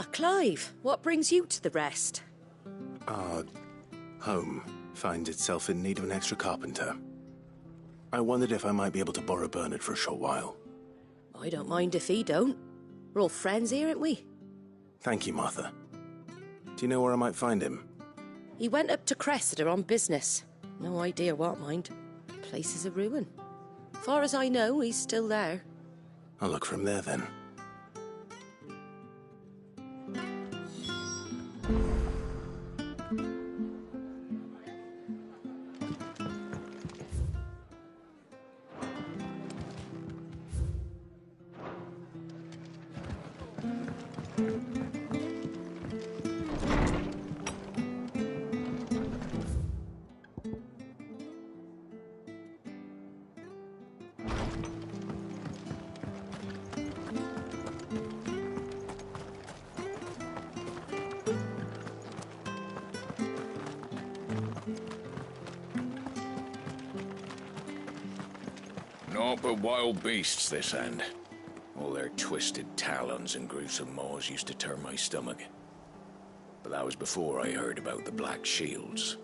Ah, Clive. What brings you to the rest? Our home finds itself in need of an extra carpenter. I wondered if I might be able to borrow Bernard for a short while. I don't mind if he don't. We're all friends here, aren't we? Thank you, Martha. Do you know where I might find him? He went up to Cressida on business. No idea what, mind. Place is a ruin. Far as I know, he's still there. I'll look for him there, then. Naught but wild beasts, this end. All their twisted talons and gruesome maws used to turn my stomach. But that was before I heard about the Black Shields.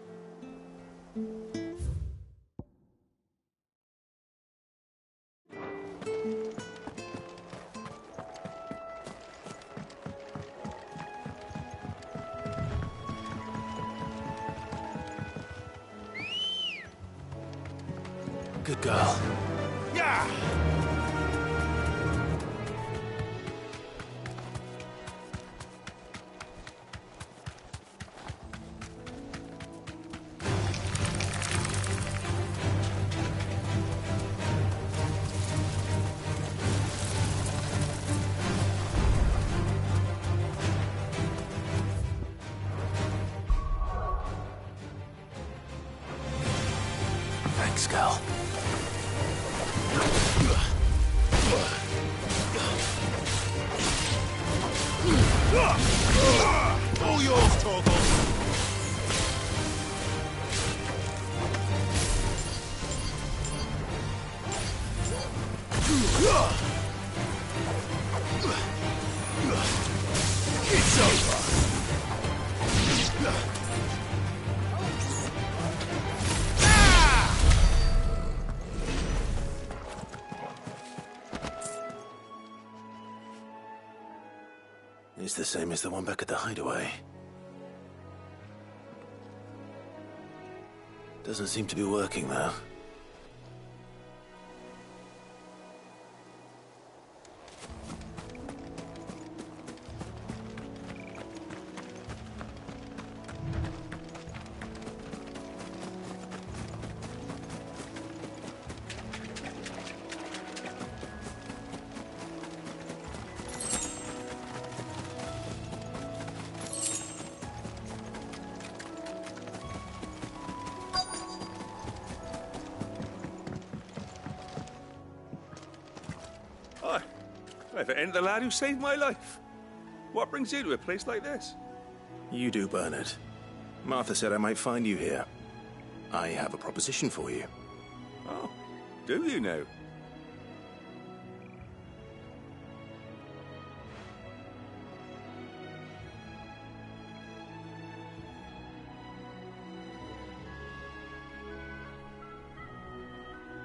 Good girl. Yeah! Thanks, girl. All yours, Torgal! It's over! It's the same as the one back at the hideaway. Doesn't seem to be working, though. If it ain't the lad who saved my life. What brings you to a place like this? You do, Bernard. Martha said I might find you here. I have a proposition for you. Oh, do you now?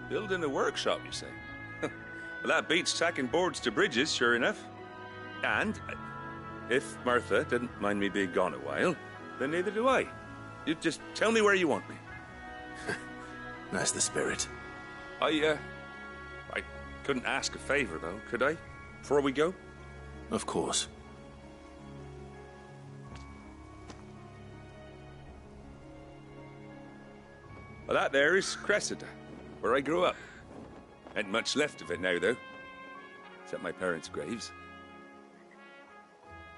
Building a workshop, you say? Well, that beats tacking boards to bridges, sure enough. And if Martha didn't mind me being gone a while, then neither do I. You just tell me where you want me. That's the spirit. I couldn't ask a favor, though, could I? Before we go? Of course. Well, that there is Cressida, where I grew up. Ain't much left of it now, though. Except my parents' graves.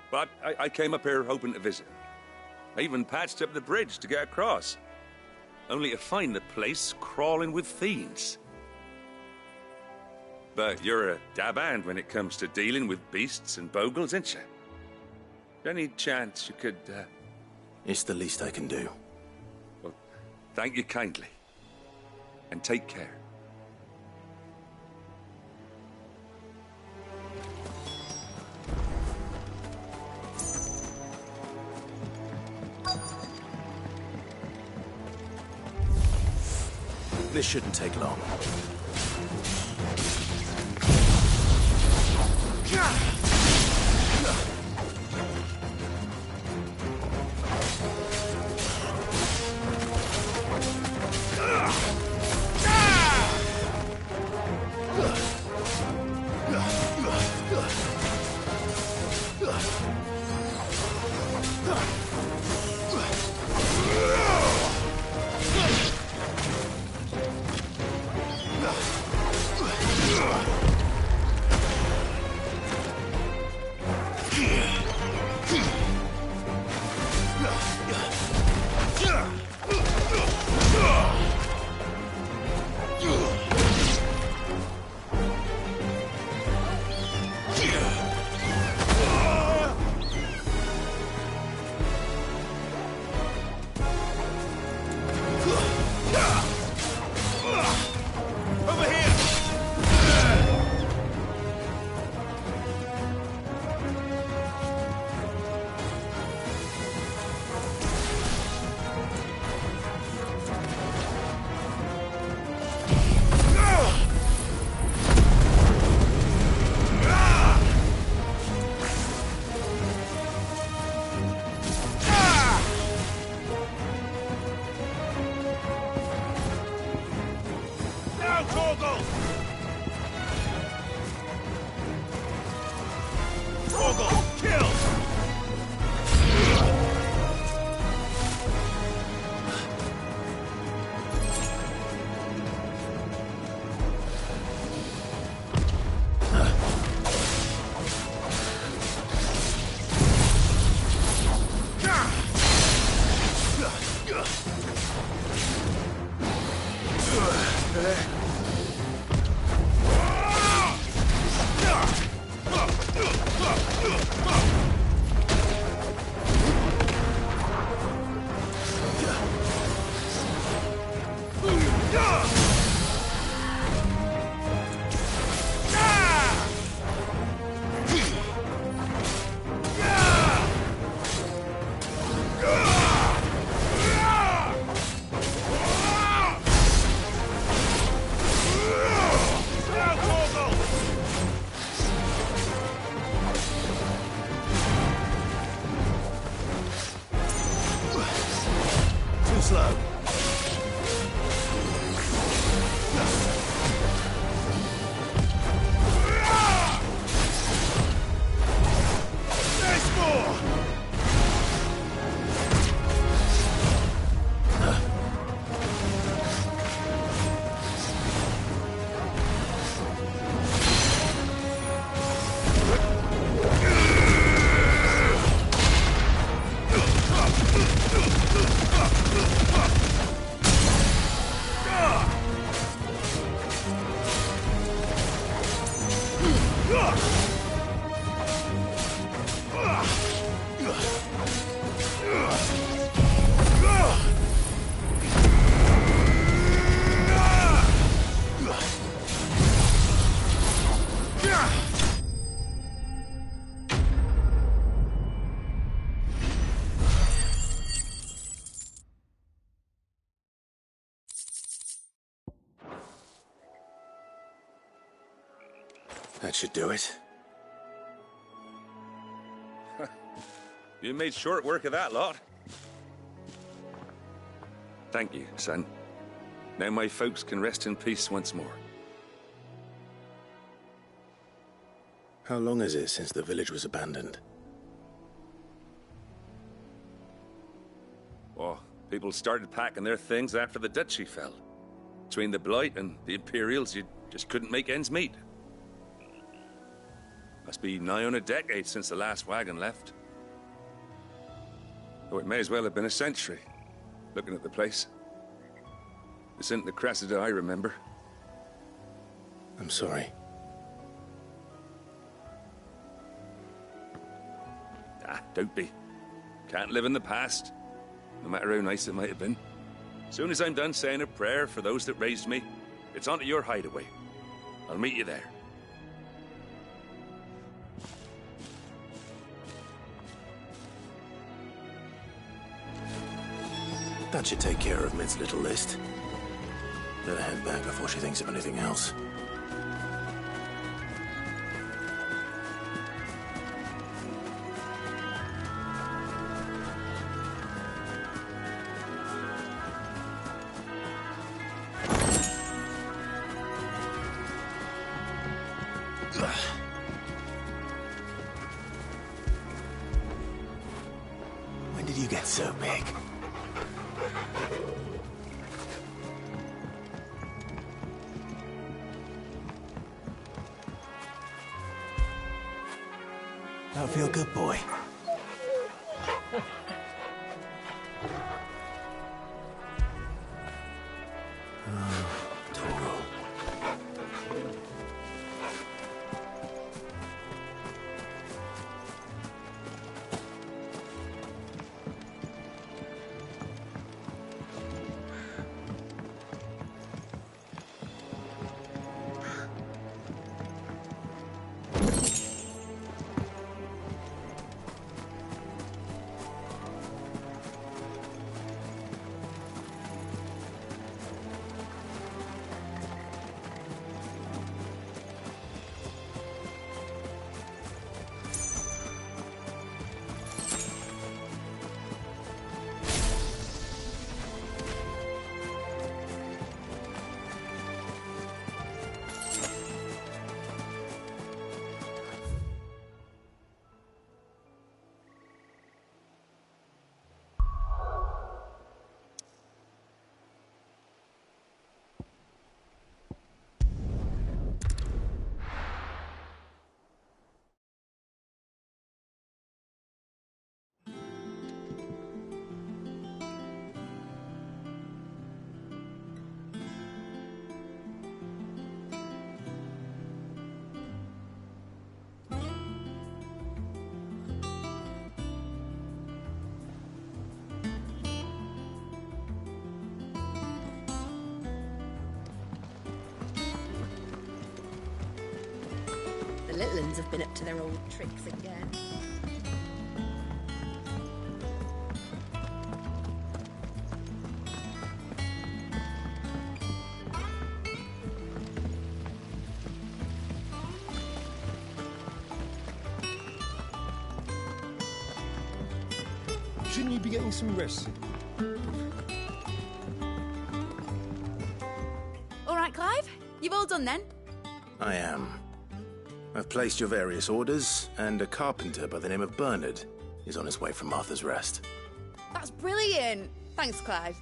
But I came up here hoping to visit. I even patched up the bridge to get across. Only to find the place crawling with fiends. But you're a dab hand when it comes to dealing with beasts and bogles, ain't you? Any chance you could, It's the least I can do. Well, thank you kindly. And take care. This shouldn't take long. That should do it. You made short work of that lot. Thank you, son. Now my folks can rest in peace once more. How long is it since the village was abandoned? Oh, people started packing their things after the duchy fell. Between the Blight and the Imperials, you just couldn't make ends meet. Must be nigh on a decade since the last wagon left. Oh, it may as well have been a century, looking at the place. This isn't the Cressida I remember. I'm sorry. Ah, don't be. Can't live in the past, no matter how nice it might have been. Soon as I'm done saying a prayer for those that raised me, it's on to your hideaway. I'll meet you there. That should take care of Mid's little list. Better head back before she thinks of anything else. When did you get so big? Don't feel good, boy. Toro. The little uns have been up to their old tricks again. Shouldn't you be getting some rest? All right, Clive. You've all done then? I am. I've placed your various orders, and a carpenter by the name of Bernard is on his way from Martha's Rest. That's brilliant. Thanks, Clive.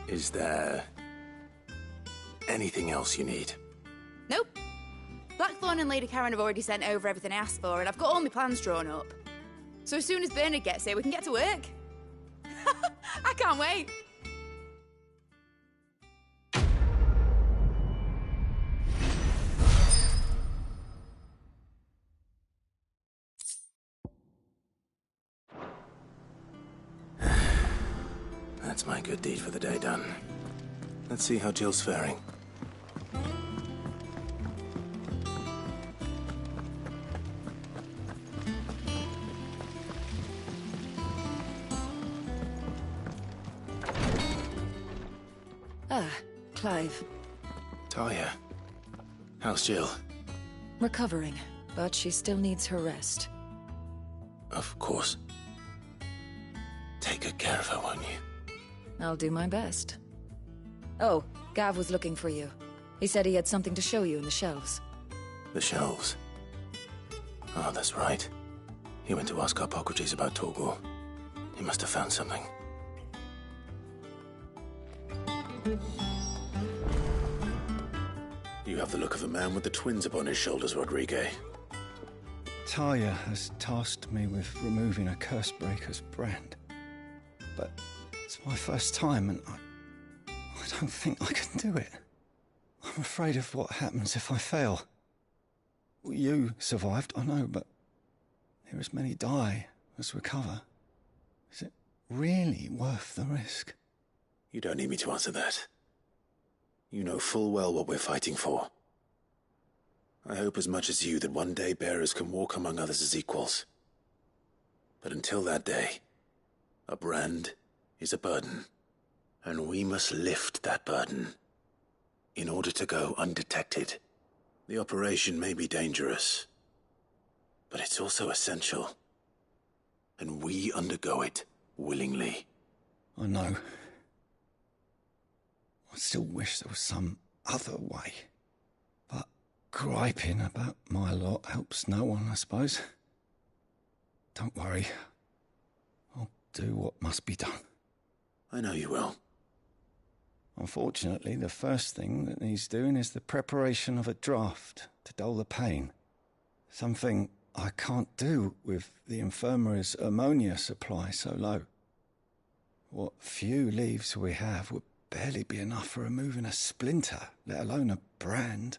Is there anything else you need? Nope. Blackthorn and Lady Karen have already sent over everything I asked for, and I've got all my plans drawn up. So as soon as Bernard gets here, we can get to work. I can't wait. That's my good deed for the day done. Let's see how Jill's faring. Ah, Clive. Talia, how's Jill? Recovering, but she still needs her rest. Of course. Take good care of her, won't you? I'll do my best. Oh, Gav was looking for you. He said he had something to show you in the shelves. The shelves. Oh, that's right. He went to ask Harpocrates about Torgor. He must have found something. You have the look of a man with the twins upon his shoulders, Rodrigue. Talia has tasked me with removing a Cursebreaker's brand. But it's my first time, and I don't think I can do it. I'm afraid of what happens if I fail. You survived, I know, but there as many die as recover. Is it really worth the risk? You don't need me to answer that. You know full well what we're fighting for. I hope as much as you that one day bearers can walk among others as equals. But until that day, a brand is a burden, and we must lift that burden in order to go undetected. The operation may be dangerous, but it's also essential. And we undergo it willingly. I know. I still wish there was some other way. But griping about my lot helps no one, I suppose. Don't worry. I'll do what must be done. I know you will. Unfortunately, the first thing that needs doing is the preparation of a draft to dull the pain. Something I can't do with the infirmary's ammonia supply so low. What few leaves we have would barely be enough for removing a splinter, let alone a brand.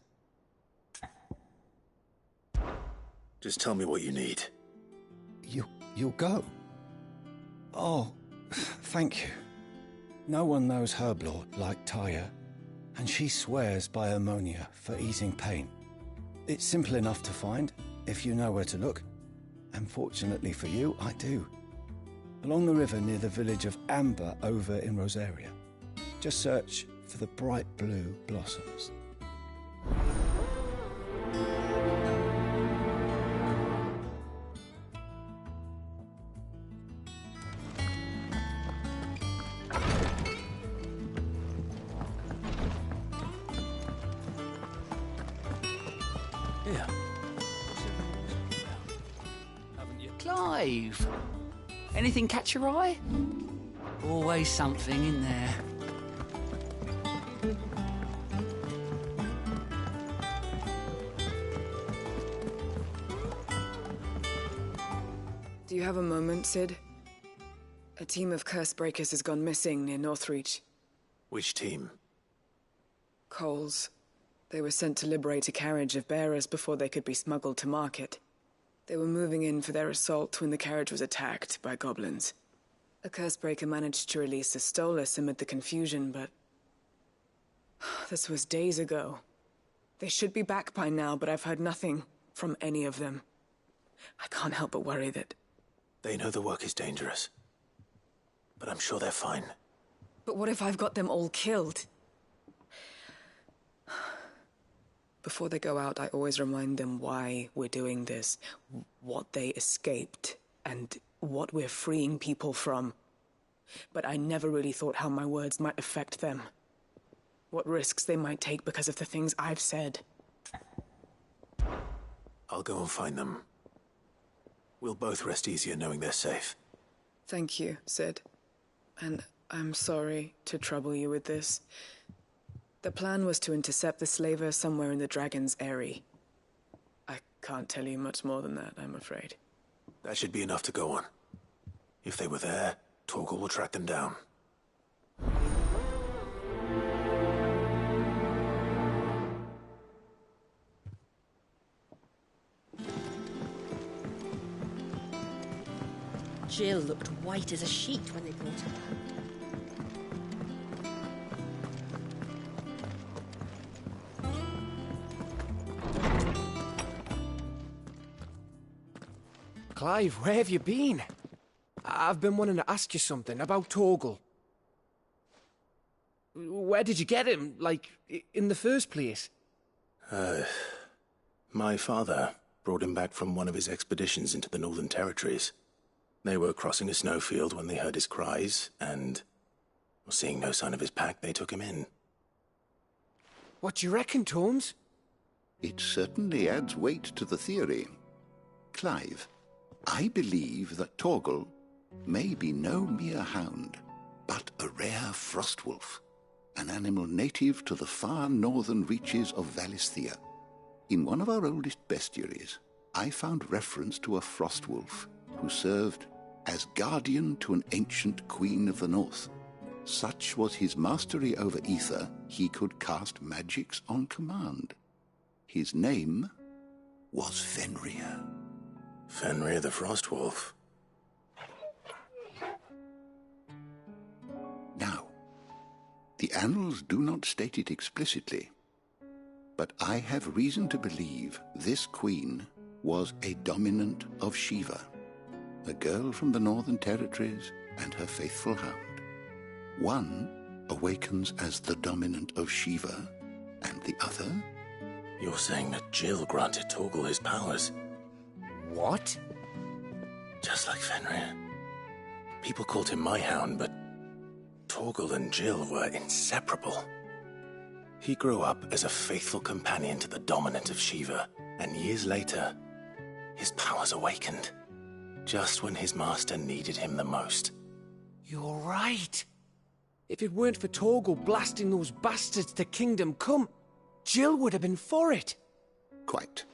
Just tell me what you need. You'll go? Oh, thank you. No one knows Herblord like Taya, and she swears by ammonia for easing pain. It's simple enough to find, if you know where to look. And fortunately for you, I do. Along the river near the village of Amber over in Rosaria. Just search for the bright blue blossoms. Clive! Anything catch your eye? Always something in there. Do you have a moment, Sid? A team of curse breakers has gone missing near Northreach. Which team? Coles. They were sent to liberate a carriage of bearers before they could be smuggled to market. They were moving in for their assault when the carriage was attacked by goblins. A cursebreaker managed to release a Stolas amid the confusion, but... this was days ago. They should be back by now, but I've heard nothing from any of them. I can't help but worry that... They know the work is dangerous, but I'm sure they're fine. But what if I've got them all killed? Before they go out, I always remind them why we're doing this, what they escaped, and what we're freeing people from. But I never really thought how my words might affect them. What risks they might take because of the things I've said. I'll go and find them. We'll both rest easier knowing they're safe. Thank you, Sid. And I'm sorry to trouble you with this. The plan was to intercept the slaver somewhere in the Dragon's Eyrie. I can't tell you much more than that, I'm afraid. That should be enough to go on. If they were there, Torgal will track them down. Jill looked white as a sheet when they brought her back. Clive, where have you been? I've been wanting to ask you something about Torgal. Where did you get him, like, in the first place? My father brought him back from one of his expeditions into the Northern Territories. They were crossing a snowfield when they heard his cries, and, seeing no sign of his pack, they took him in. What do you reckon, Tomes? It certainly adds weight to the theory. Clive, I believe that Torgal may be no mere hound, but a rare frostwolf, an animal native to the far northern reaches of Valisthea. In one of our oldest bestiaries, I found reference to a frostwolf who served as guardian to an ancient queen of the north. Such was his mastery over ether, he could cast magics on command. His name was Fenrir. Fenrir the Frostwolf. Now, the annals do not state it explicitly, but I have reason to believe this queen was a dominant of Shiva, a girl from the Northern Territories and her faithful hound. One awakens as the dominant of Shiva, the other? You're saying that Jill granted Torgal his powers? What? Just like Fenrir. People called him my hound, but Torgal and Jill were inseparable. He grew up as a faithful companion to the dominant of Shiva, and years later, his powers awakened, just when his master needed him the most. You're right. If it weren't for Torgal blasting those bastards to Kingdom Come, Jill would have been for it. Quite.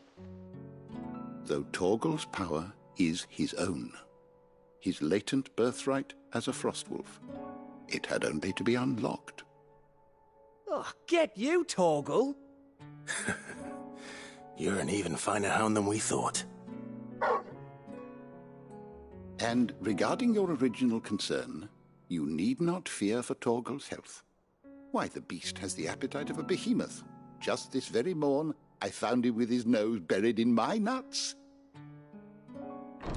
Though Torgal's power is his own, his latent birthright as a Frostwolf, it had only to be unlocked. Oh, get you, Torgal! You're an even finer hound than we thought. And regarding your original concern, you need not fear for Torgal's health. Why, the beast has the appetite of a behemoth. Just this very morn, I found him with his nose buried in my nuts. There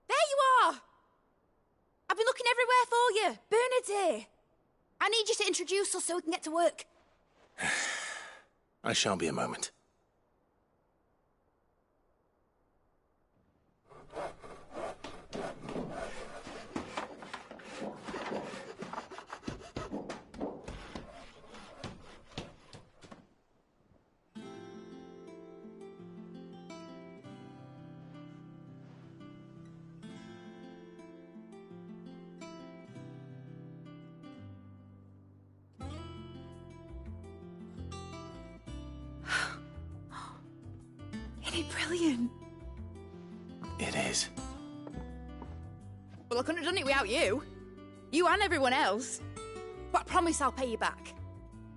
you are! I've been looking everywhere for you. Bernard's here. I need you to introduce us so we can get to work. I shan't be a moment. Isn't it brilliant? It is. Well, I couldn't have done it without you. You and everyone else. But I promise I'll pay you back.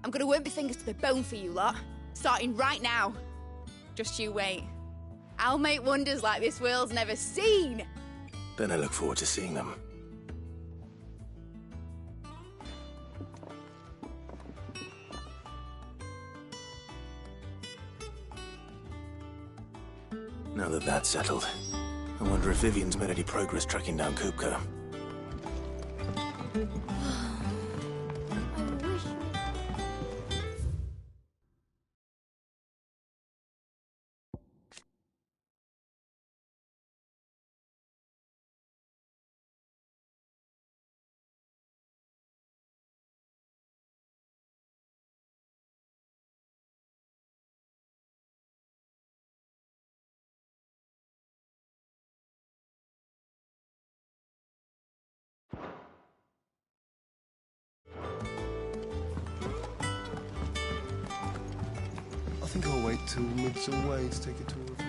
I'm gonna work my fingers to the bone for you lot, starting right now. Just you wait. I'll make wonders like this world's never seen. Then I look forward to seeing them. Now that that's settled, I wonder if Vivian's made any progress tracking down Kupka. I think I'll wait till mid's away to take a tour of it.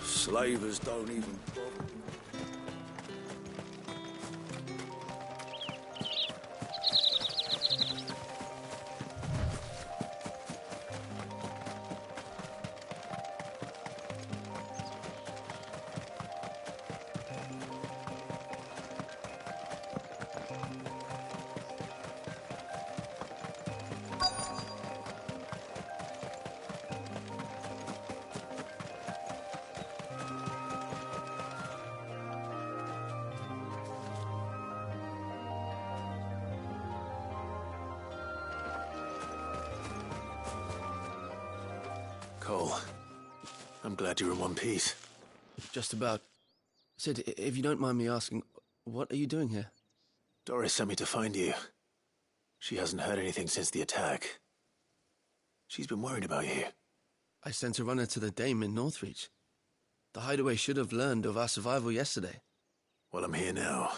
Slavers don't even bother. Cole, I'm glad you're in one piece. Just about. Sid, if you don't mind me asking, what are you doing here? Doris sent me to find you. She hasn't heard anything since the attack. She's been worried about you. I sent a runner to the Dame in Northreach. The hideaway should have learned of our survival yesterday. Well, I'm here now.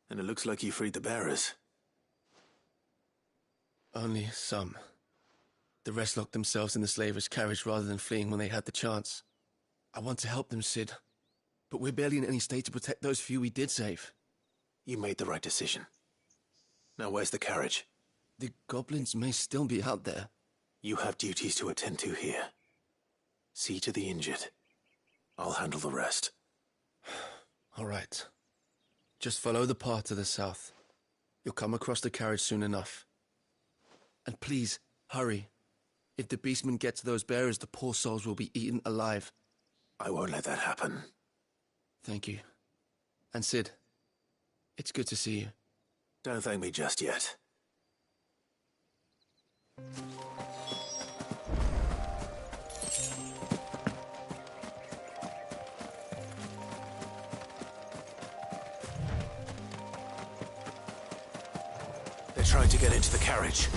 And it looks like you freed the bearers. Only some. The rest locked themselves in the slavers' carriage rather than fleeing when they had the chance. I want to help them, Cid, but we're barely in any state to protect those few we did save. You made the right decision. Now where's the carriage? The goblins may still be out there. You have duties to attend to here. See to the injured. I'll handle the rest. All right. Just follow the path to the south. You'll come across the carriage soon enough. And please, hurry. If the beastmen get to those bearers, the poor souls will be eaten alive. I won't let that happen. Thank you. And Cid, it's good to see you. Don't thank me just yet. They're trying to get into the carriage.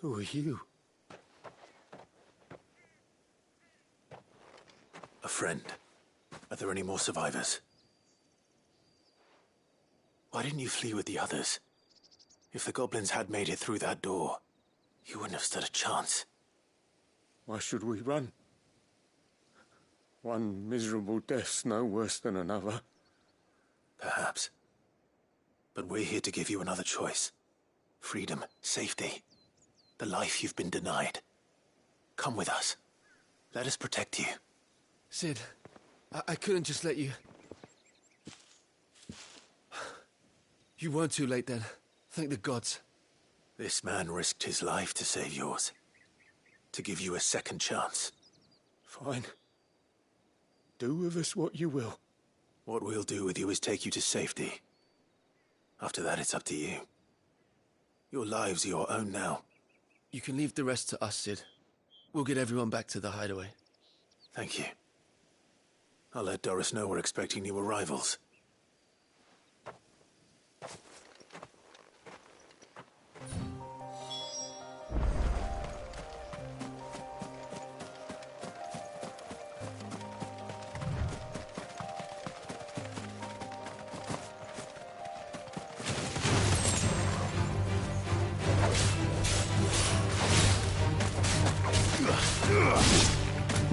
Who are you? A friend. Are there any more survivors? Why didn't you flee with the others? If the goblins had made it through that door, you wouldn't have stood a chance. Why should we run? One miserable death's no worse than another. Perhaps. But we're here to give you another choice. Freedom, safety. The life you've been denied. Come with us. Let us protect you. Cid, I couldn't just let you... You weren't too late then. Thank the gods. This man risked his life to save yours. To give you a second chance. Fine. Do with us what you will. What we'll do with you is take you to safety. After that, it's up to you. Your lives are your own now. You can leave the rest to us, Sid. We'll get everyone back to the hideaway. Thank you. I'll let Doris know we're expecting new arrivals.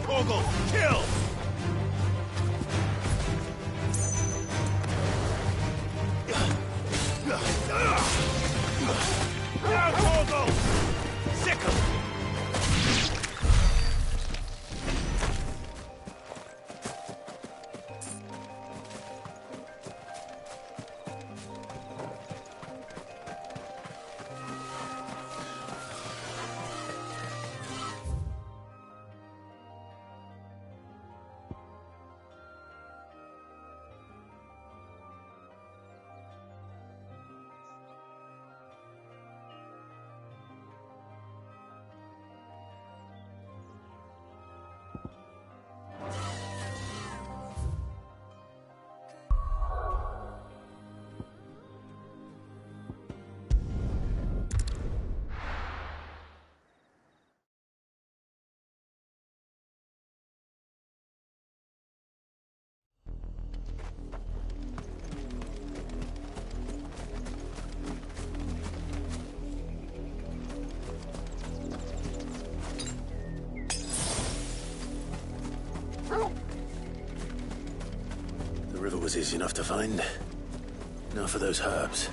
Torgal, kill! Now, Torgal! Sickle! The river was easy enough to find. Now for those herbs.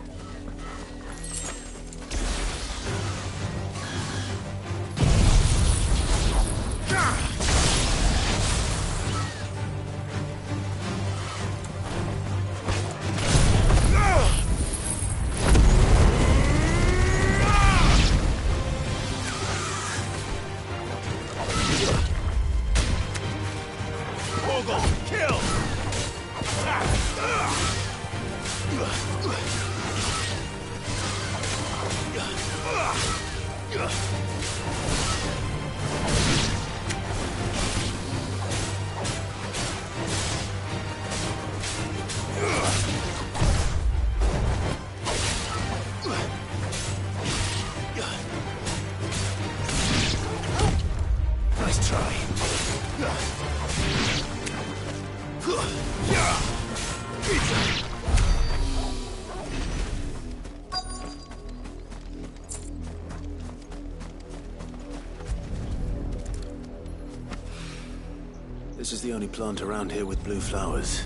This is the only plant around here with blue flowers.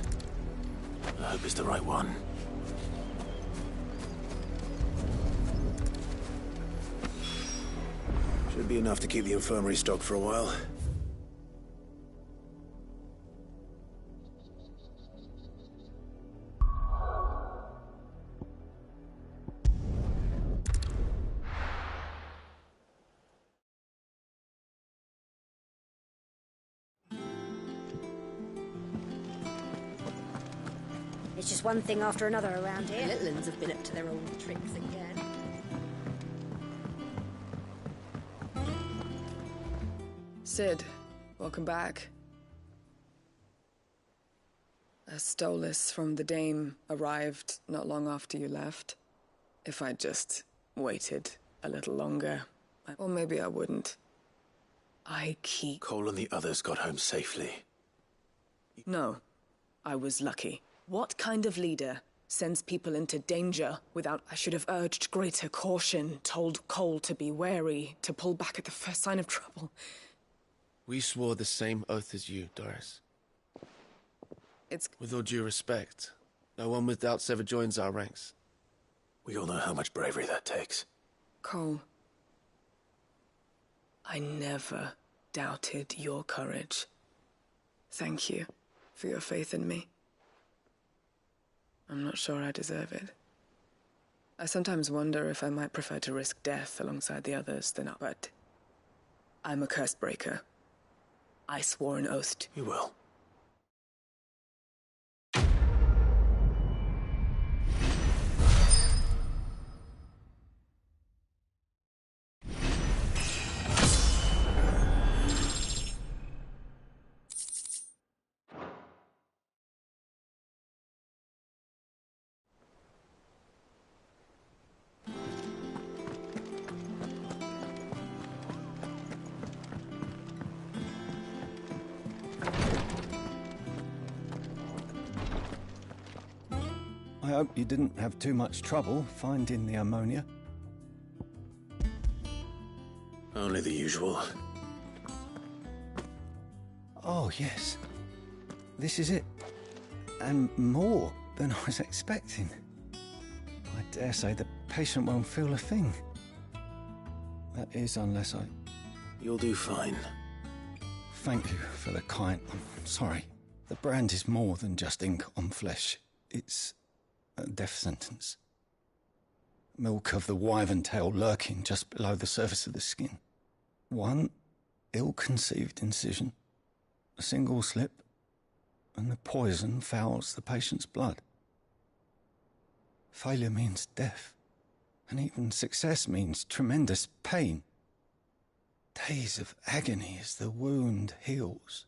I hope it's the right one. Should be enough to keep the infirmary stocked for a while. It's just one thing after another around The here. little uns have been up to their old tricks again. Sid, welcome back. A stolus from the Dame arrived not long after you left. If I'd just waited a little longer, or maybe I wouldn't. I keep... Cole and the others got home safely. No, I was lucky. What kind of leader sends people into danger without... I should have urged greater caution, told Cole to be wary, to pull back at the first sign of trouble. We swore the same oath as you, Doris. It's... With all due respect, no one with doubts ever joins our ranks. We all know how much bravery that takes. Cole, I never doubted your courage. Thank you for your faith in me. I'm not sure I deserve it. I sometimes wonder if I might prefer to risk death alongside the others than not, but I'm a curse breaker. I swore an oath to... You will. I hope you didn't have too much trouble finding the ammonia. Only the usual. Oh, yes. This is it. And more than I was expecting. I dare say the patient won't feel a thing. That is, unless I... You'll do fine. Thank you for the kind... I'm sorry. The brand is more than just ink on flesh. It's a death sentence. Milk of the wyvern tail lurking just below the surface of the skin. One ill-conceived incision, a single slip, and the poison fouls the patient's blood. Failure means death, and even success means tremendous pain. Days of agony as the wound heals.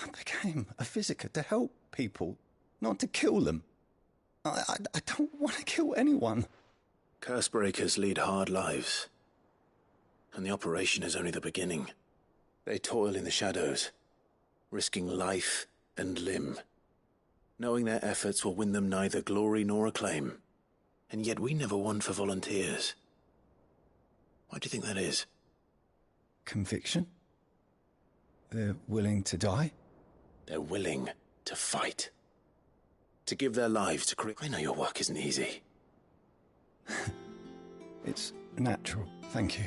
I became a physicker to help people, not to kill them. I don't want to kill anyone. Cursebreakers lead hard lives. And the operation is only the beginning. They toil in the shadows, risking life and limb, knowing their efforts will win them neither glory nor acclaim. And yet we never won for volunteers. Why do you think that is? Conviction? They're willing to die? They're willing to fight. To give their lives to create... I know your work isn't easy. It's natural, thank you.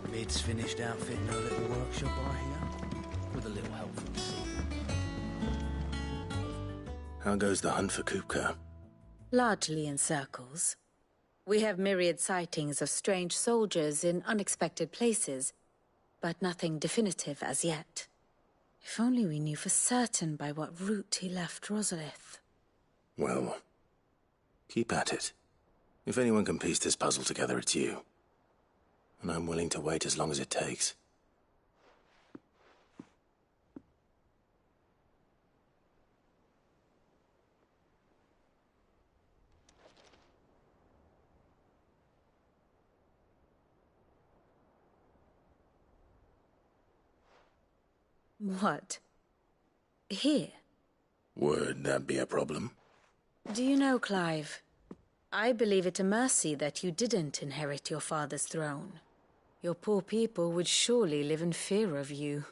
Mid's finished outfitting her little workshop, I hear, with a little help from the sea. How goes the hunt for Kupka? Largely in circles. We have myriad sightings of strange soldiers in unexpected places, but nothing definitive as yet. If only we knew for certain by what route he left Rosalith. Well, keep at it. If anyone can piece this puzzle together, it's you. And I'm willing to wait as long as it takes. What? Here? Would that be a problem? Do you know, Clive, I believe it a mercy that you didn't inherit your father's throne. Your poor people would surely live in fear of you.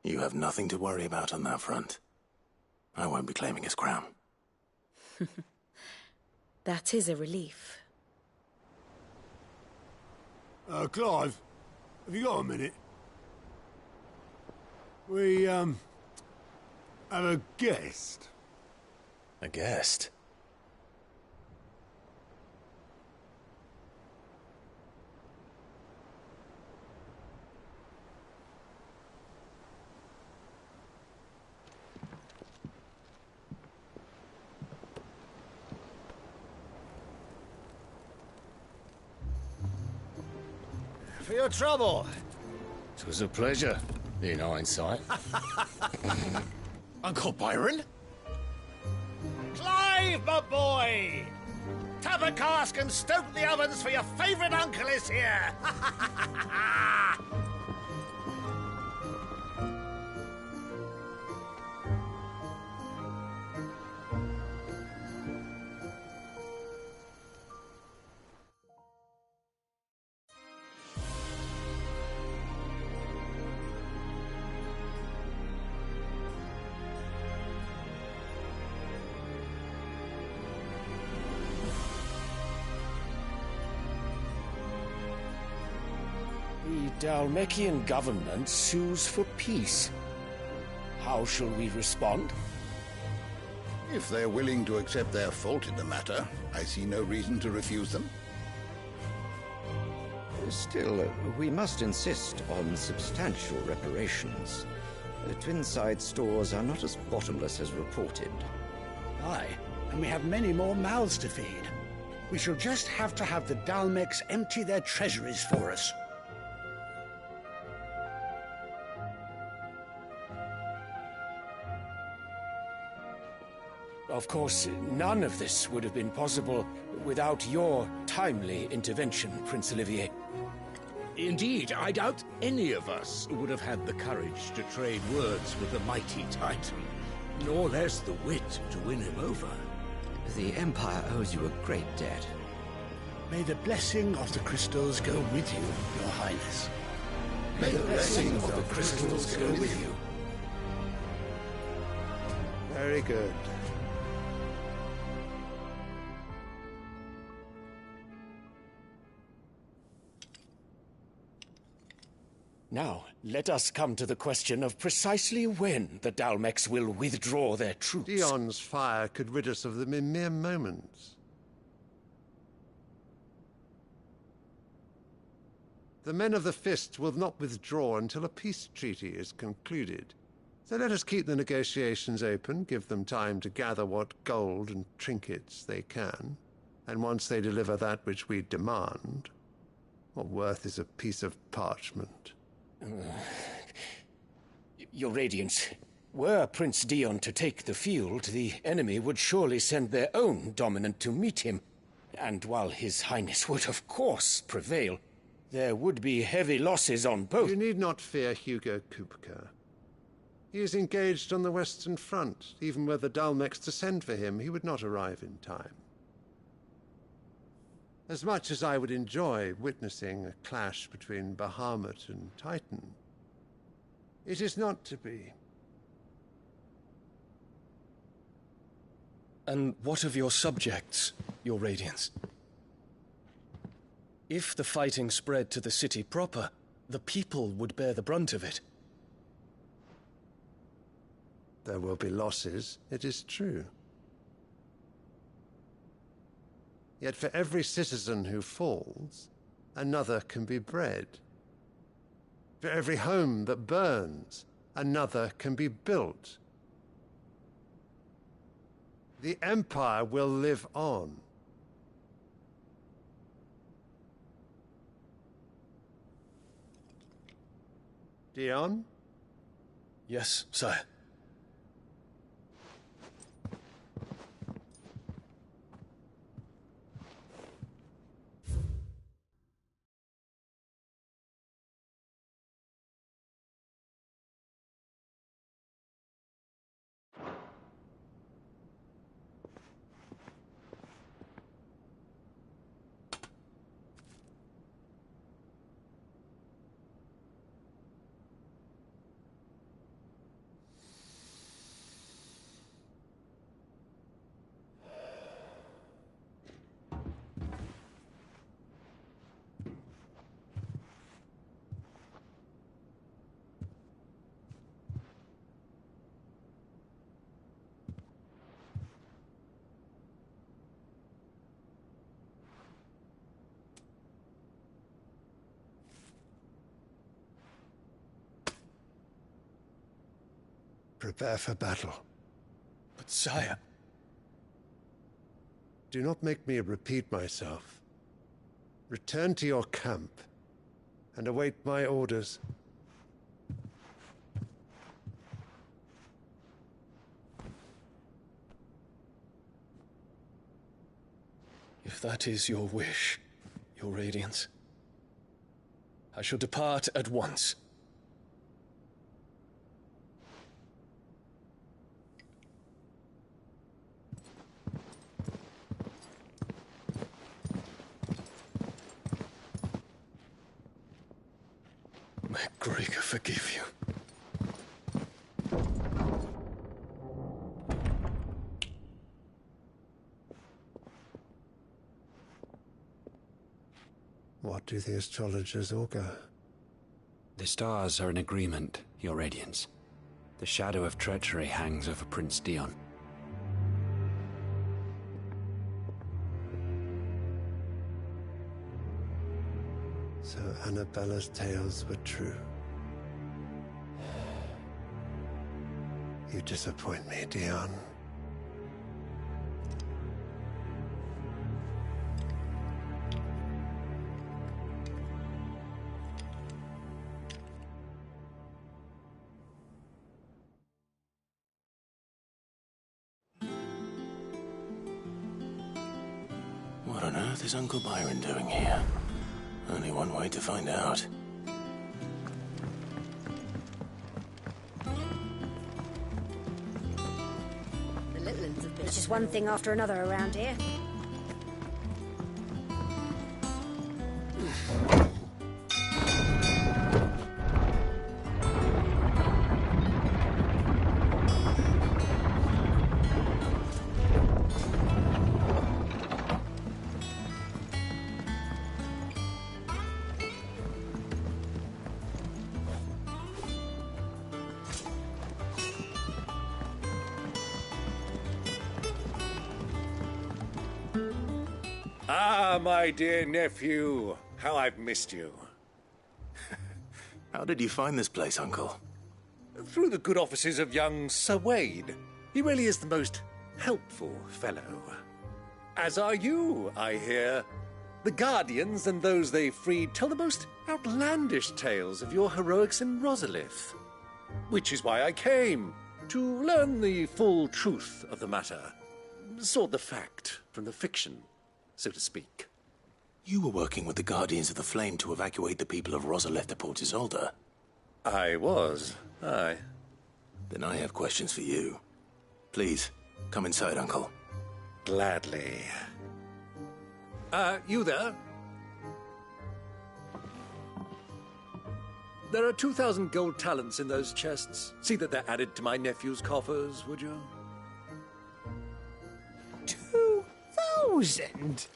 You have nothing to worry about on that front. I won't be claiming his crown. That is a relief. Clive, have you got a minute? We, have a guest. A guest? For your trouble. It was a pleasure, in hindsight. Uncle Byron? Clive, my boy! Tap a cask and stoke the ovens for your favourite uncle is here! The Dalmekian government sues for peace. How shall we respond? If they're willing to accept their fault in the matter, I see no reason to refuse them. Still, we must insist on substantial reparations. The Twinside stores are not as bottomless as reported. Aye, and we have many more mouths to feed. We shall just have to have the Dalmecs empty their treasuries for us. Of course, none of this would have been possible without your timely intervention, Prince Olivier. Indeed, I doubt any of us would have had the courage to trade words with the mighty Titan, nor less the wit to win him over. The Empire owes you a great debt. May the blessing of the crystals go with you, Your Highness. May the blessing of the crystals go with you. Very good. Now, let us come to the question of precisely when the Dalmex will withdraw their troops. Dion's fire could rid us of them in mere moments. The men of the Fist will not withdraw until a peace treaty is concluded. So let us keep the negotiations open, give them time to gather what gold and trinkets they can, and once they deliver that which we demand, what worth is a piece of parchment? Your Radiance, were Prince Dion to take the field, the enemy would surely send their own dominant to meet him. And while His Highness would of course prevail, there would be heavy losses on both. You need not fear Hugo Kupka. He is engaged on the Western Front. Even were the Dalmex to send for him, he would not arrive in time. As much as I would enjoy witnessing a clash between Bahamut and Titan, it is not to be. And what of your subjects, Your Radiance? If the fighting spread to the city proper, the people would bear the brunt of it. There will be losses, it is true. Yet for every citizen who falls, another can be bred. For every home that burns, another can be built. The Empire will live on. Dion? Yes, sire. Prepare for battle. But sire... Do not make me repeat myself. Return to your camp and await my orders. If that is your wish, Your Radiance, I shall depart at once. May Gregor forgive you. What do the astrologers augur? The stars are in agreement, Your Radiance. The shadow of treachery hangs over Prince Dion. So Annabella's tales were true. You disappoint me, Dion. What on earth is Uncle Byron doing here? Only one way to find out. The little ones have been... It's just one thing after another around here. Ah, my dear nephew, how I've missed you. How did you find this place, Uncle? Through the good offices of young Sir Wade. He really is the most helpful fellow. As are you, I hear. The Guardians and those they freed tell the most outlandish tales of your heroics in Rosalith. Which is why I came, to learn the full truth of the matter. Sort the fact from the fiction, so to speak. You were working with the Guardians of the Flame to evacuate the people of Rosalith to Port Isolde. I was, aye. Then I have questions for you. Please, come inside, Uncle. Gladly. You there? There are 2,000 gold talents in those chests. See that they're added to my nephew's coffers, would you? 2,000?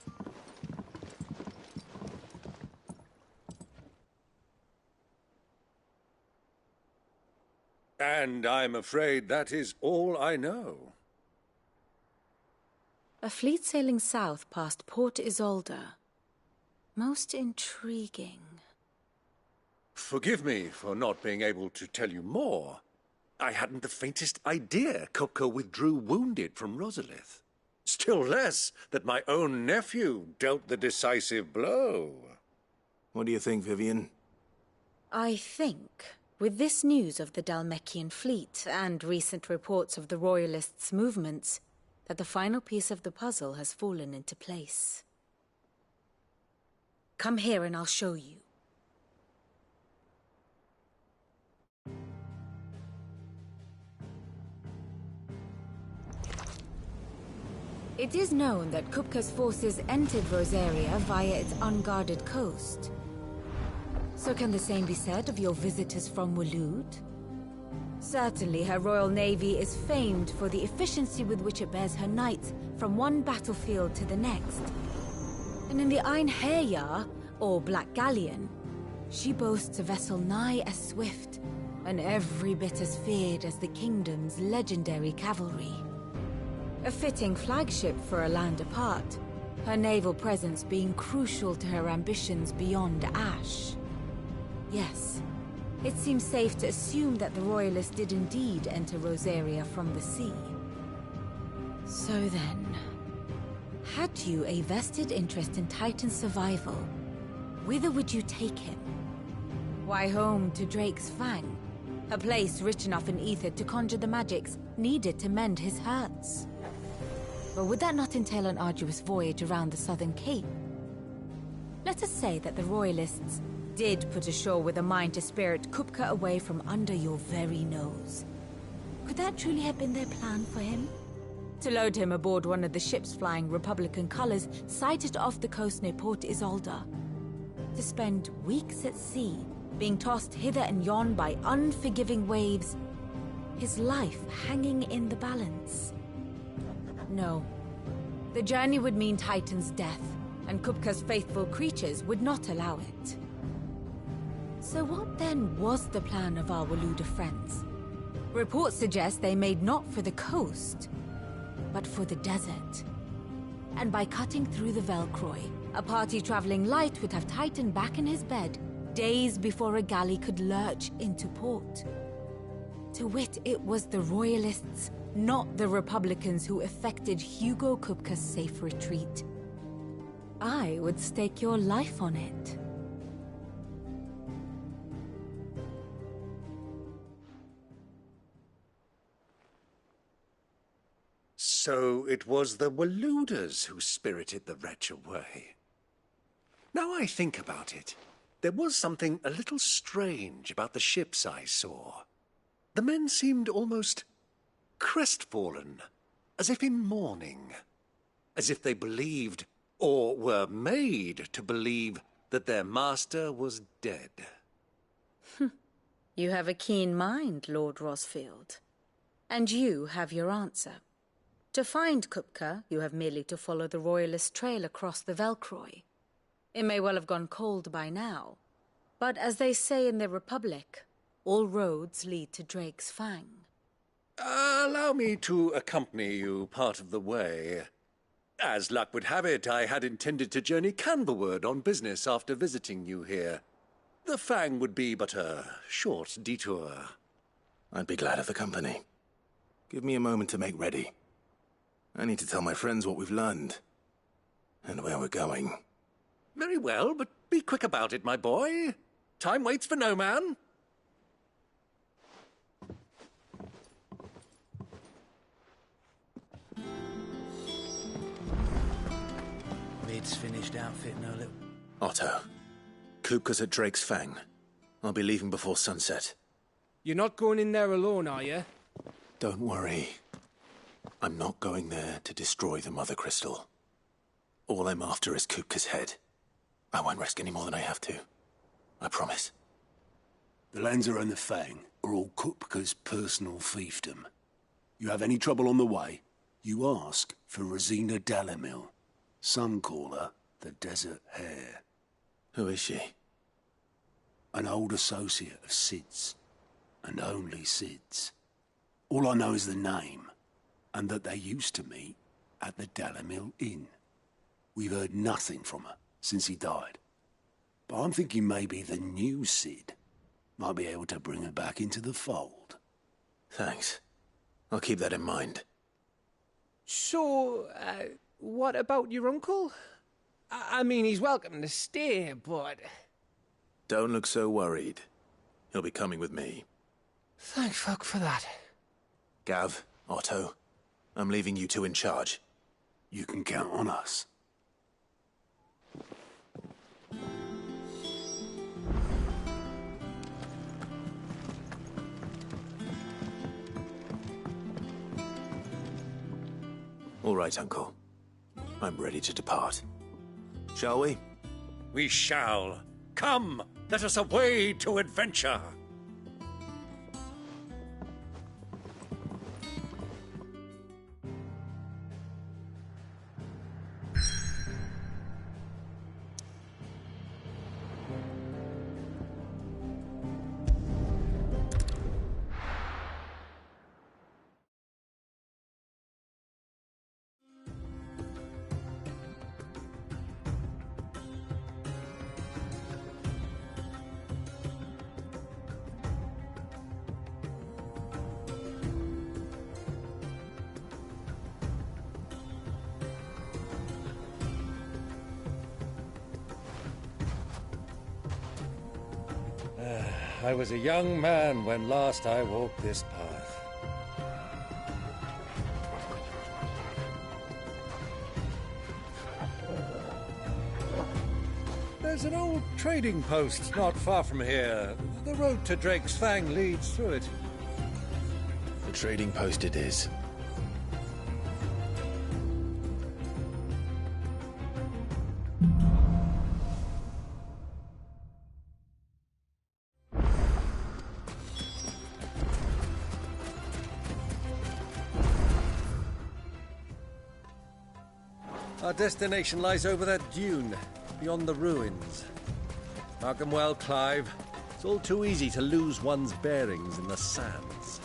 And I'm afraid that is all I know. A fleet sailing south past Port Isolde. Most intriguing. Forgive me for not being able to tell you more. I hadn't the faintest idea Kupka withdrew wounded from Rosalith. Still less that my own nephew dealt the decisive blow. What do you think, Vivian? I think, with this news of the Dhalmekian fleet and recent reports of the Royalists' movements, that the final piece of the puzzle has fallen into place. Come here and I'll show you. It is known that Kupka's forces entered Rosaria via its unguarded coast. So can the same be said of your visitors from Waloed? Certainly her Royal Navy is famed for the efficiency with which it bears her knights from one battlefield to the next. And in the Einherjar, or Black Galleon, she boasts a vessel nigh as swift and every bit as feared as the kingdom's legendary cavalry. A fitting flagship for a land apart, her naval presence being crucial to her ambitions beyond Ash. Yes, it seems safe to assume that the Royalists did indeed enter Rosaria from the sea. So then, had you a vested interest in Titan's survival, whither would you take him? Why, home to Drake's Fang, a place rich enough in ether to conjure the magics needed to mend his hurts. But would that not entail an arduous voyage around the southern cape? Let us say that the Royalists did put ashore with a mind to spirit Kupka away from under your very nose. Could that truly have been their plan for him? To load him aboard one of the ships flying Republican colors sighted off the coast near Port Isolde. To spend weeks at sea, being tossed hither and yon by unforgiving waves, his life hanging in the balance. No. The journey would mean Titan's death, and Kupka's faithful creatures would not allow it. So what then was the plan of our Waluda friends? Reports suggest they made not for the coast, but for the desert. And by cutting through the Velcroy, a party traveling light would have Titan back in his bed days before a galley could lurch into port. To wit, it was the Royalists, not the Republicans, who effected Hugo Kupka's safe retreat. I would stake your life on it. So it was the Waluders who spirited the wretch away. Now I think about it, there was something a little strange about the ships I saw. The men seemed almost crestfallen, as if in mourning, as if they believed, or were made to believe, that their master was dead. You have a keen mind, Lord Rosfield. And you have your answer. To find Kupka, you have merely to follow the Royalist trail across the Velcroy. It may well have gone cold by now, but as they say in the Republic, all roads lead to Drake's Fang. Allow me to accompany you part of the way. As luck would have it, I had intended to journey Canberward on business after visiting you here. The Fang would be but a short detour. I'd be glad of the company. Give me a moment to make ready. I need to tell my friends what we've learned. And where we're going. Very well, but be quick about it, my boy. Time waits for no man. Mid's finished outfitting her little... Otto, Kupka's at Drake's Fang. I'll be leaving before sunset. You're not going in there alone, are you? Don't worry. I'm not going there to destroy the Mother Crystal. All I'm after is Kupka's head. I won't risk any more than I have to. I promise. The Lancer and the Fang are all Kupka's personal fiefdom. You have any trouble on the way, you ask for Rosina Dalamil. Some call her the Desert Hare. Who is she? An old associate of Sid's, and only Sid's. All I know is the name, and that they used to meet at the Dalamil Inn. We've heard nothing from her since he died. But I'm thinking maybe the new Sid might be able to bring her back into the fold. Thanks. I'll keep that in mind. So, what about your uncle? I mean, he's welcome to stay, but... Don't look so worried. He'll be coming with me. Thank fuck for that. Gav, Otto, I'm leaving you two in charge. You can count on us. All right, Uncle. I'm ready to depart. Shall we? We shall. Come, let us away to adventure. I was a young man when last I walked this path. There's an old trading post not far from here. The road to Drake's Fang leads through it. The trading post it is. Our destination lies over that dune, beyond the ruins. Mark them well, Clive. It's all too easy to lose one's bearings in the sands.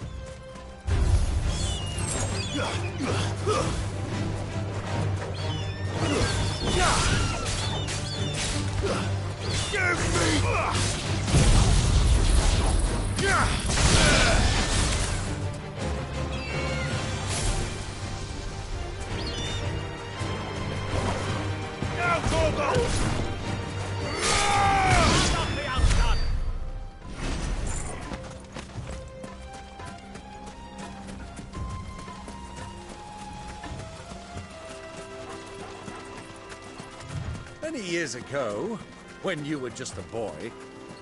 Many years ago, when you were just a boy,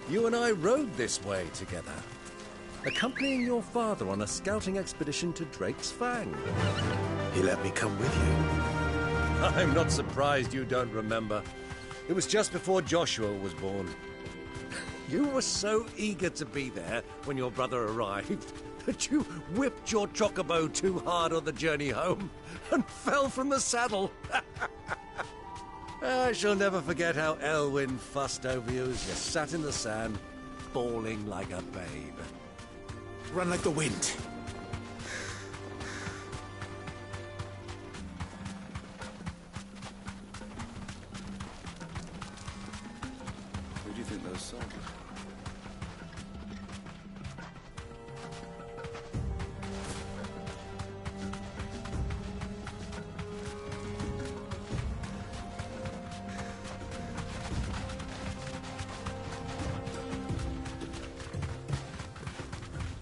you and I rode this way together, accompanying your father on a scouting expedition to Drake's Fang. He let me come with you. I'm not surprised you don't remember. It was just before Joshua was born. You were so eager to be there when your brother arrived that you whipped your chocobo too hard on the journey home and fell from the saddle. I shall never forget how Elwyn fussed over you as you sat in the sand, bawling like a babe. Run like the wind. Who do you think those soldiers are?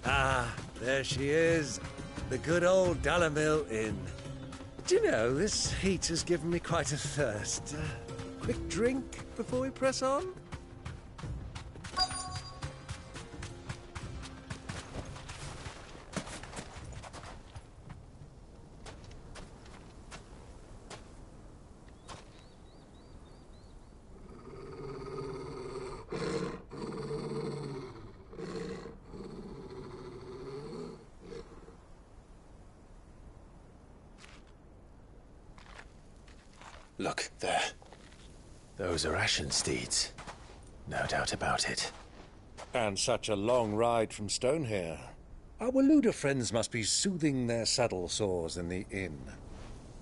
Ah, there she is. The good old Dalamil Inn. Do you know, this heat has given me quite a thirst. Quick drink before we press on? Look, there. Those are Ashen steeds. No doubt about it. And such a long ride from Stonehair. Our Waluda friends must be soothing their saddle sores in the inn.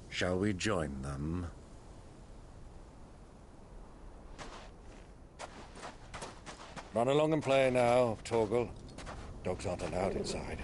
Shall we join them? Run along and play now, Torgal. Dogs aren't allowed inside.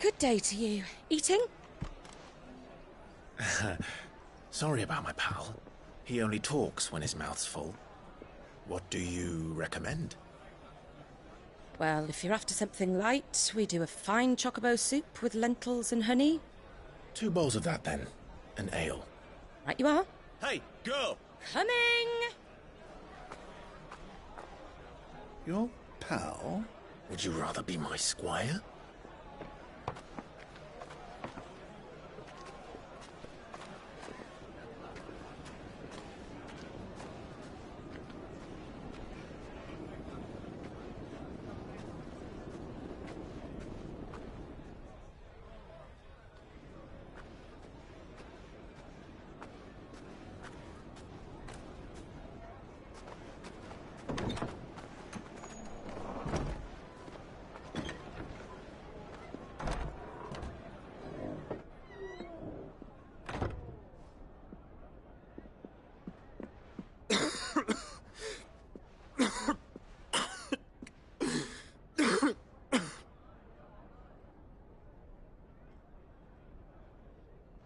Good day to you. Eating? Sorry about my pal. He only talks when his mouth's full. What do you recommend? Well, if you're after something light, we do a fine chocobo soup with lentils and honey. 2 bowls of that, then. An ale. Right you are. Hey, girl! Coming! Your pal? Would you rather be my squire?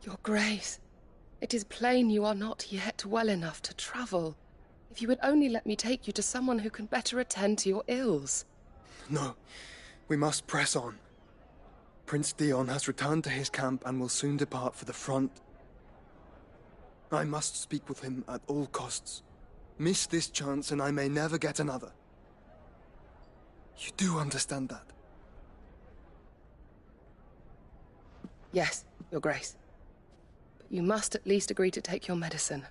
Your Grace, it is plain you are not yet well enough to travel. If you would only let me take you to someone who can better attend to your ills. No, we must press on. Prince Dion has returned to his camp and will soon depart for the front. I must speak with him at all costs. Miss this chance and I may never get another. You do understand that? Yes, Your Grace. But you must at least agree to take your medicine.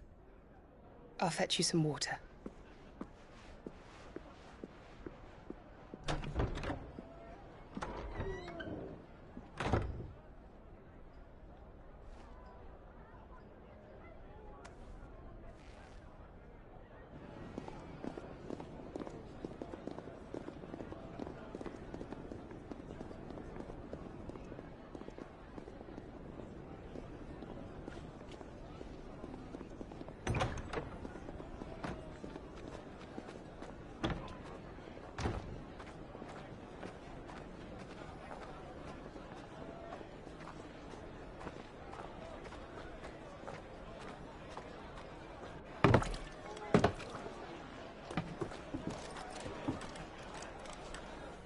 I'll fetch you some water.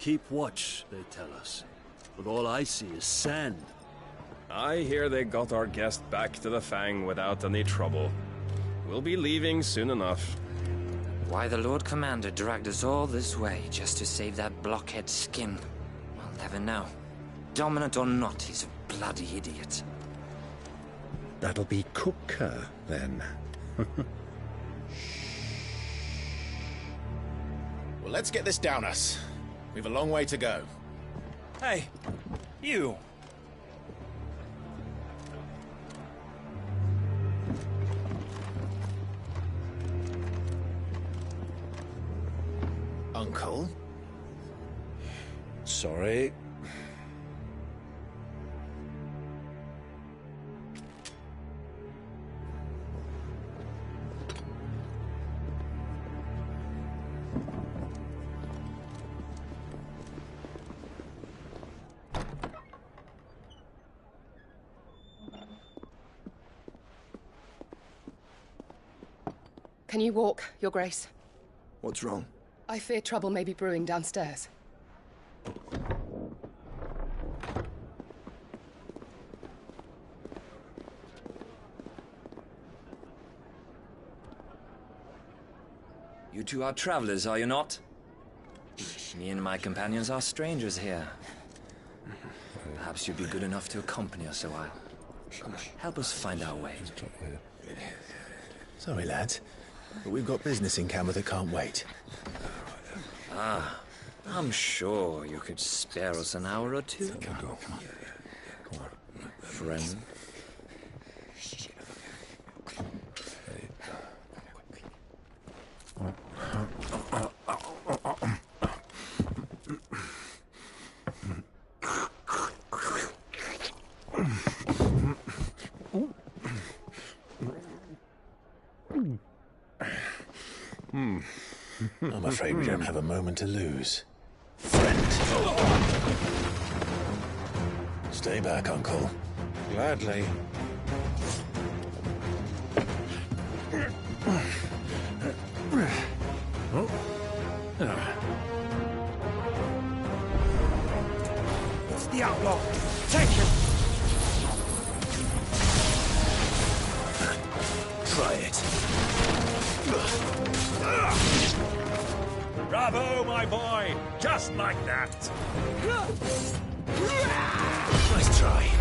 keep watch, they tell us. But all I see is sand. I hear they got our guest back to the Fang without any trouble. We'll be leaving soon enough. Why the Lord Commander dragged us all this way just to save that blockhead skin, I'll never know. Dominant or not, he's a bloody idiot. That'll be Cooker, then. Well, let's get this down us. We've a long way to go. Hey, you! Uncle? Sorry. Can you walk, Your Grace? What's wrong? I fear trouble may be brewing downstairs. You two are travelers, are you not? Me and my companions are strangers here. Perhaps you'd be good enough to accompany us a while. Help us find our way. Sorry, lads, but we've got business in camera that can't wait. Ah, I'm sure you could spare us an hour or two. Come on. Friend. I'm afraid we don't have a moment to lose. Friend. Stay back, Uncle. Gladly. It's the outlaw! Take him! Try it. Bravo, my boy! Just like that! Nice try.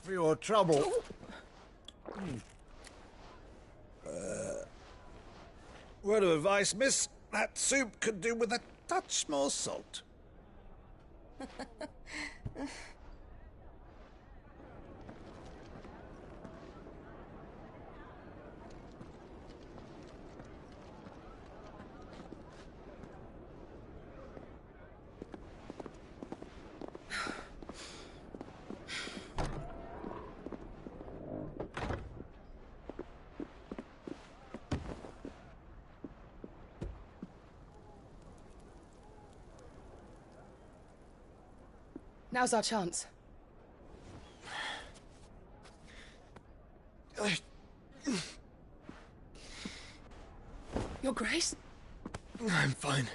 For your trouble. Word of advice, miss. That soup could do with a touch more salt. Now's our chance. Your Grace? I'm fine.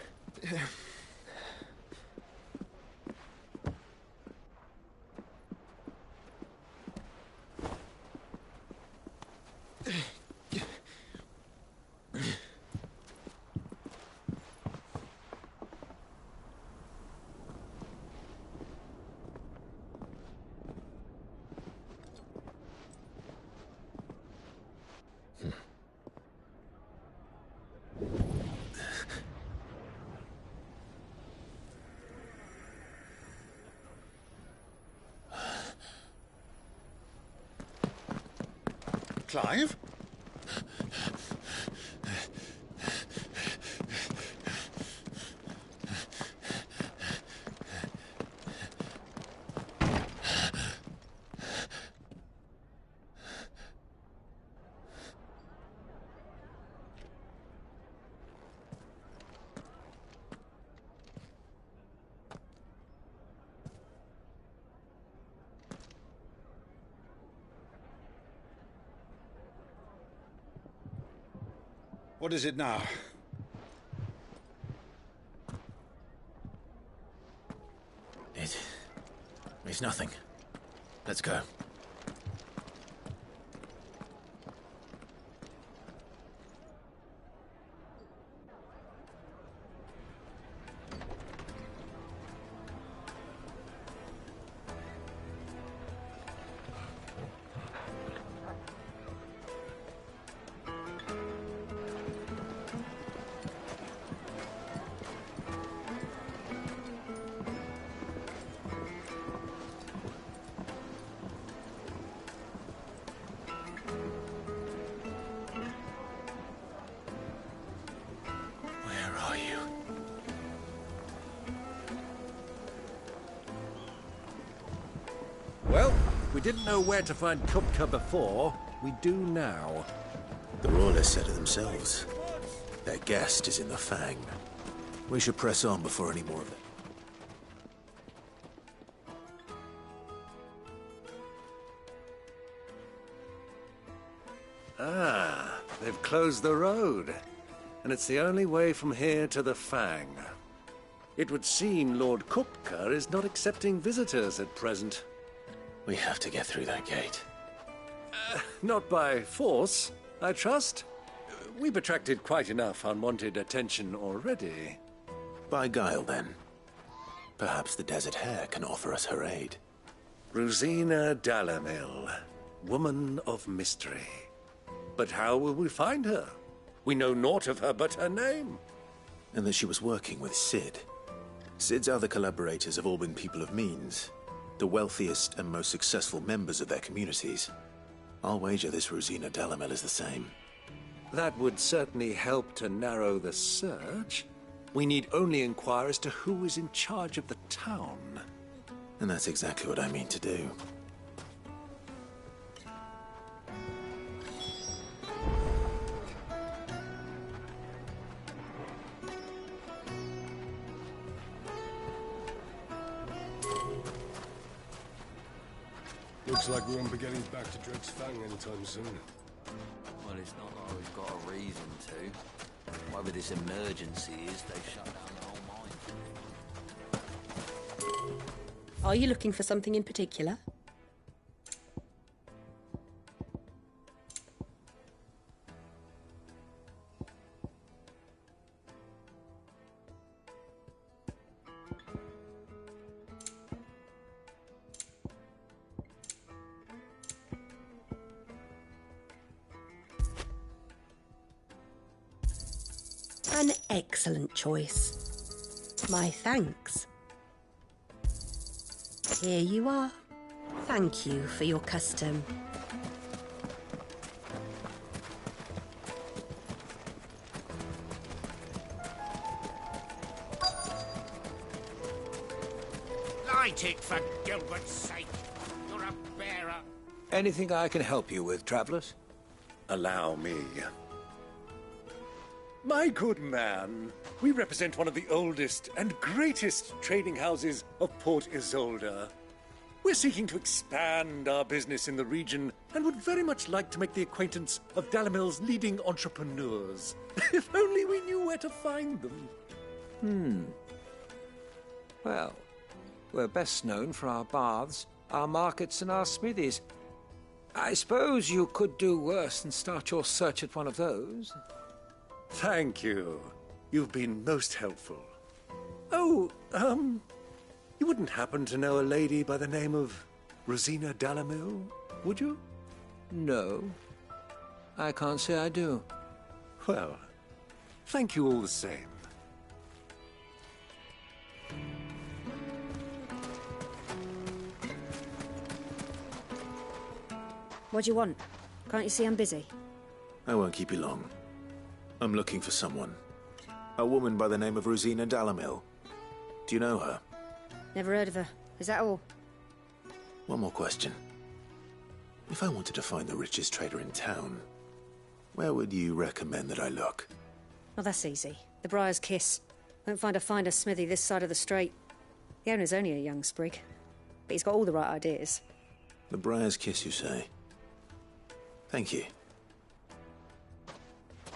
Clive? What is it now? It's nothing. Let's go. Well, we didn't know where to find Kupka before. We do now. The Royalists said it themselves. Their guest is in the Fang. We should press on before any more of it. Ah, they've closed the road. And it's the only way from here to the Fang. It would seem Lord Kupka is not accepting visitors at present. We have to get through that gate. Not by force, I trust. We've attracted quite enough unwanted attention already. By guile, then. Perhaps the Desert Hare can offer us her aid. Rosina Dalamil, woman of mystery. But how will we find her? We know naught of her but her name. And that she was working with Cid. Cid's other collaborators have all been people of means. The wealthiest and most successful members of their communities. I'll wager this Rosina Dalamil is the same. That would certainly help to narrow the search. We need only inquire as to who is in charge of the town. And that's exactly what I mean to do. Looks like we won't be getting back to Dread's Fang anytime soon. Well, it's not like we've got a reason to. Whatever this emergency is, they've shut down the whole mine. Are you looking for something in particular? An excellent choice. My thanks. Here you are. Thank you for your custom. Light it, for Gilbert's sake. You're a bearer. Anything I can help you with, travelers? Allow me. My good man, we represent one of the oldest and greatest trading houses of Port Isolde. We're seeking to expand our business in the region and would very much like to make the acquaintance of Dalamil's leading entrepreneurs. If only we knew where to find them. Well, we're best known for our baths, our markets, and our smithies. I suppose you could do worse than start your search at one of those. Thank you. You've been most helpful. Oh, you wouldn't happen to know a lady by the name of Rosina Dalamil, would you? No. I can't say I do. Well, thank you all the same. What do you want? Can't you see I'm busy? I won't keep you long. I'm looking for someone. A woman by the name of Rosina Dalamil. Do you know her? Never heard of her. Is that all? One more question. If I wanted to find the richest trader in town, where would you recommend that I look? Oh, that's easy. The Briar's Kiss. Won't find a finer smithy this side of the strait. The owner's only a young sprig, but he's got all the right ideas. The Briar's Kiss, you say? Thank you.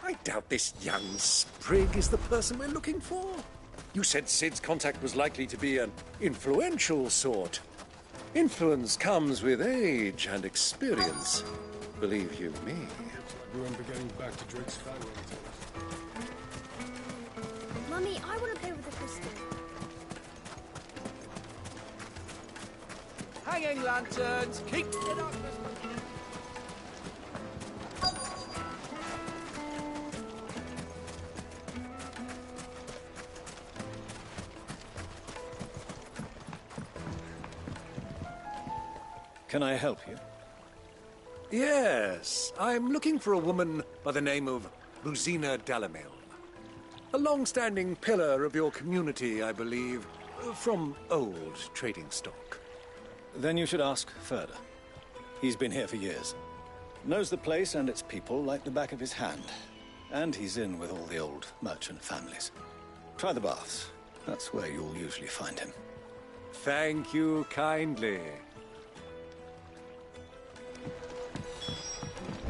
I doubt this young sprig is the person we're looking for. You said Sid's contact was likely to be an influential sort. Influence comes with age and experience, believe you me. We won't be getting back to Drake's Fang anytime. Mummy, I want to play with the crystal. Hanging lanterns! Keep it up! Can I help you? Yes, I'm looking for a woman by the name of Rosina Dalamil. A long-standing pillar of your community, I believe, from old trading stock. Then you should ask Furder. He's been here for years. Knows the place and its people like the back of his hand. And he's in with all the old merchant families. Try the baths. That's where you'll usually find him. Thank you kindly.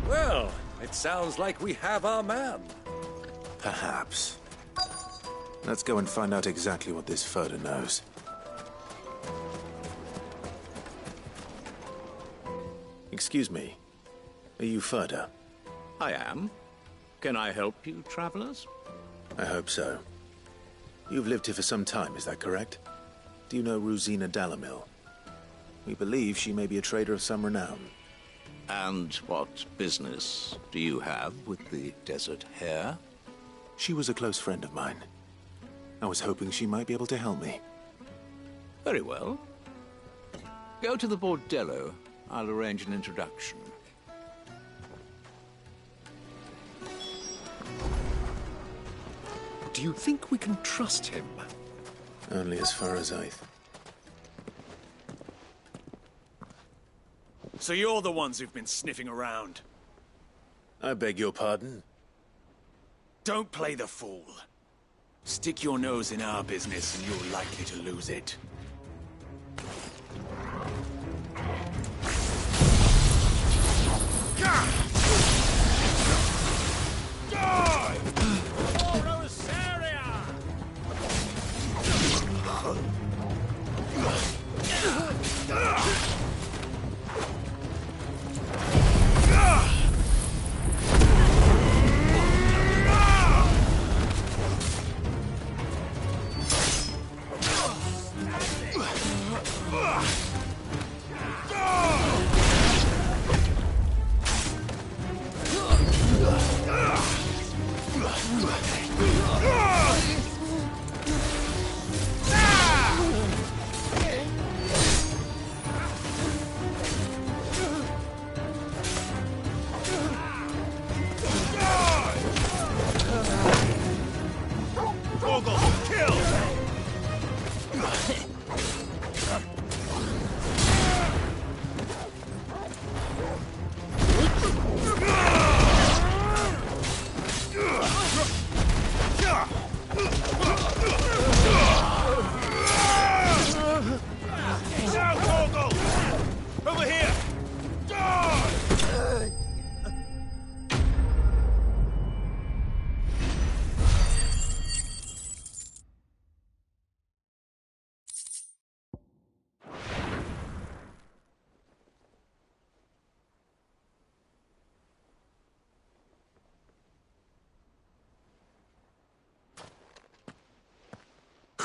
Well, it sounds like we have our man. Perhaps. Let's go and find out exactly what this Furder knows. Excuse me. Are you Furder? I am. Can I help you, travelers? I hope so. You've lived here for some time, is that correct? Do you know Rosina Dalamil? We believe she may be a trader of some renown. And what business do you have with the desert hare? She was a close friend of mine. I was hoping she might be able to help me. Very well. Go to the bordello. I'll arrange an introduction. Do you think we can trust him? Only as far as I... So you're the ones who've been sniffing around? I beg your pardon? Don't play the fool. Stick your nose in our business and you're likely to lose it.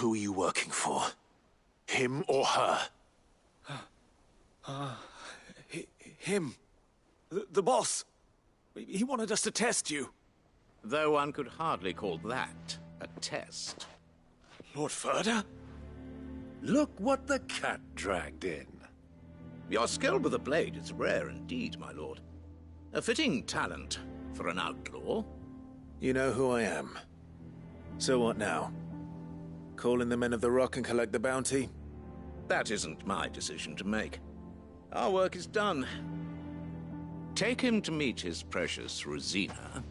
Who are you working for? Him or her? Him. The boss. He wanted us to test you. Though one could hardly call that a test. Lord Furder? Look what the cat dragged in. Your skill with the blade is rare indeed, my lord. A fitting talent for an outlaw. You know who I am. So what now? Call in the Men of the Rock and collect the bounty? That isn't my decision to make. Our work is done. Take him to meet his precious Rosina.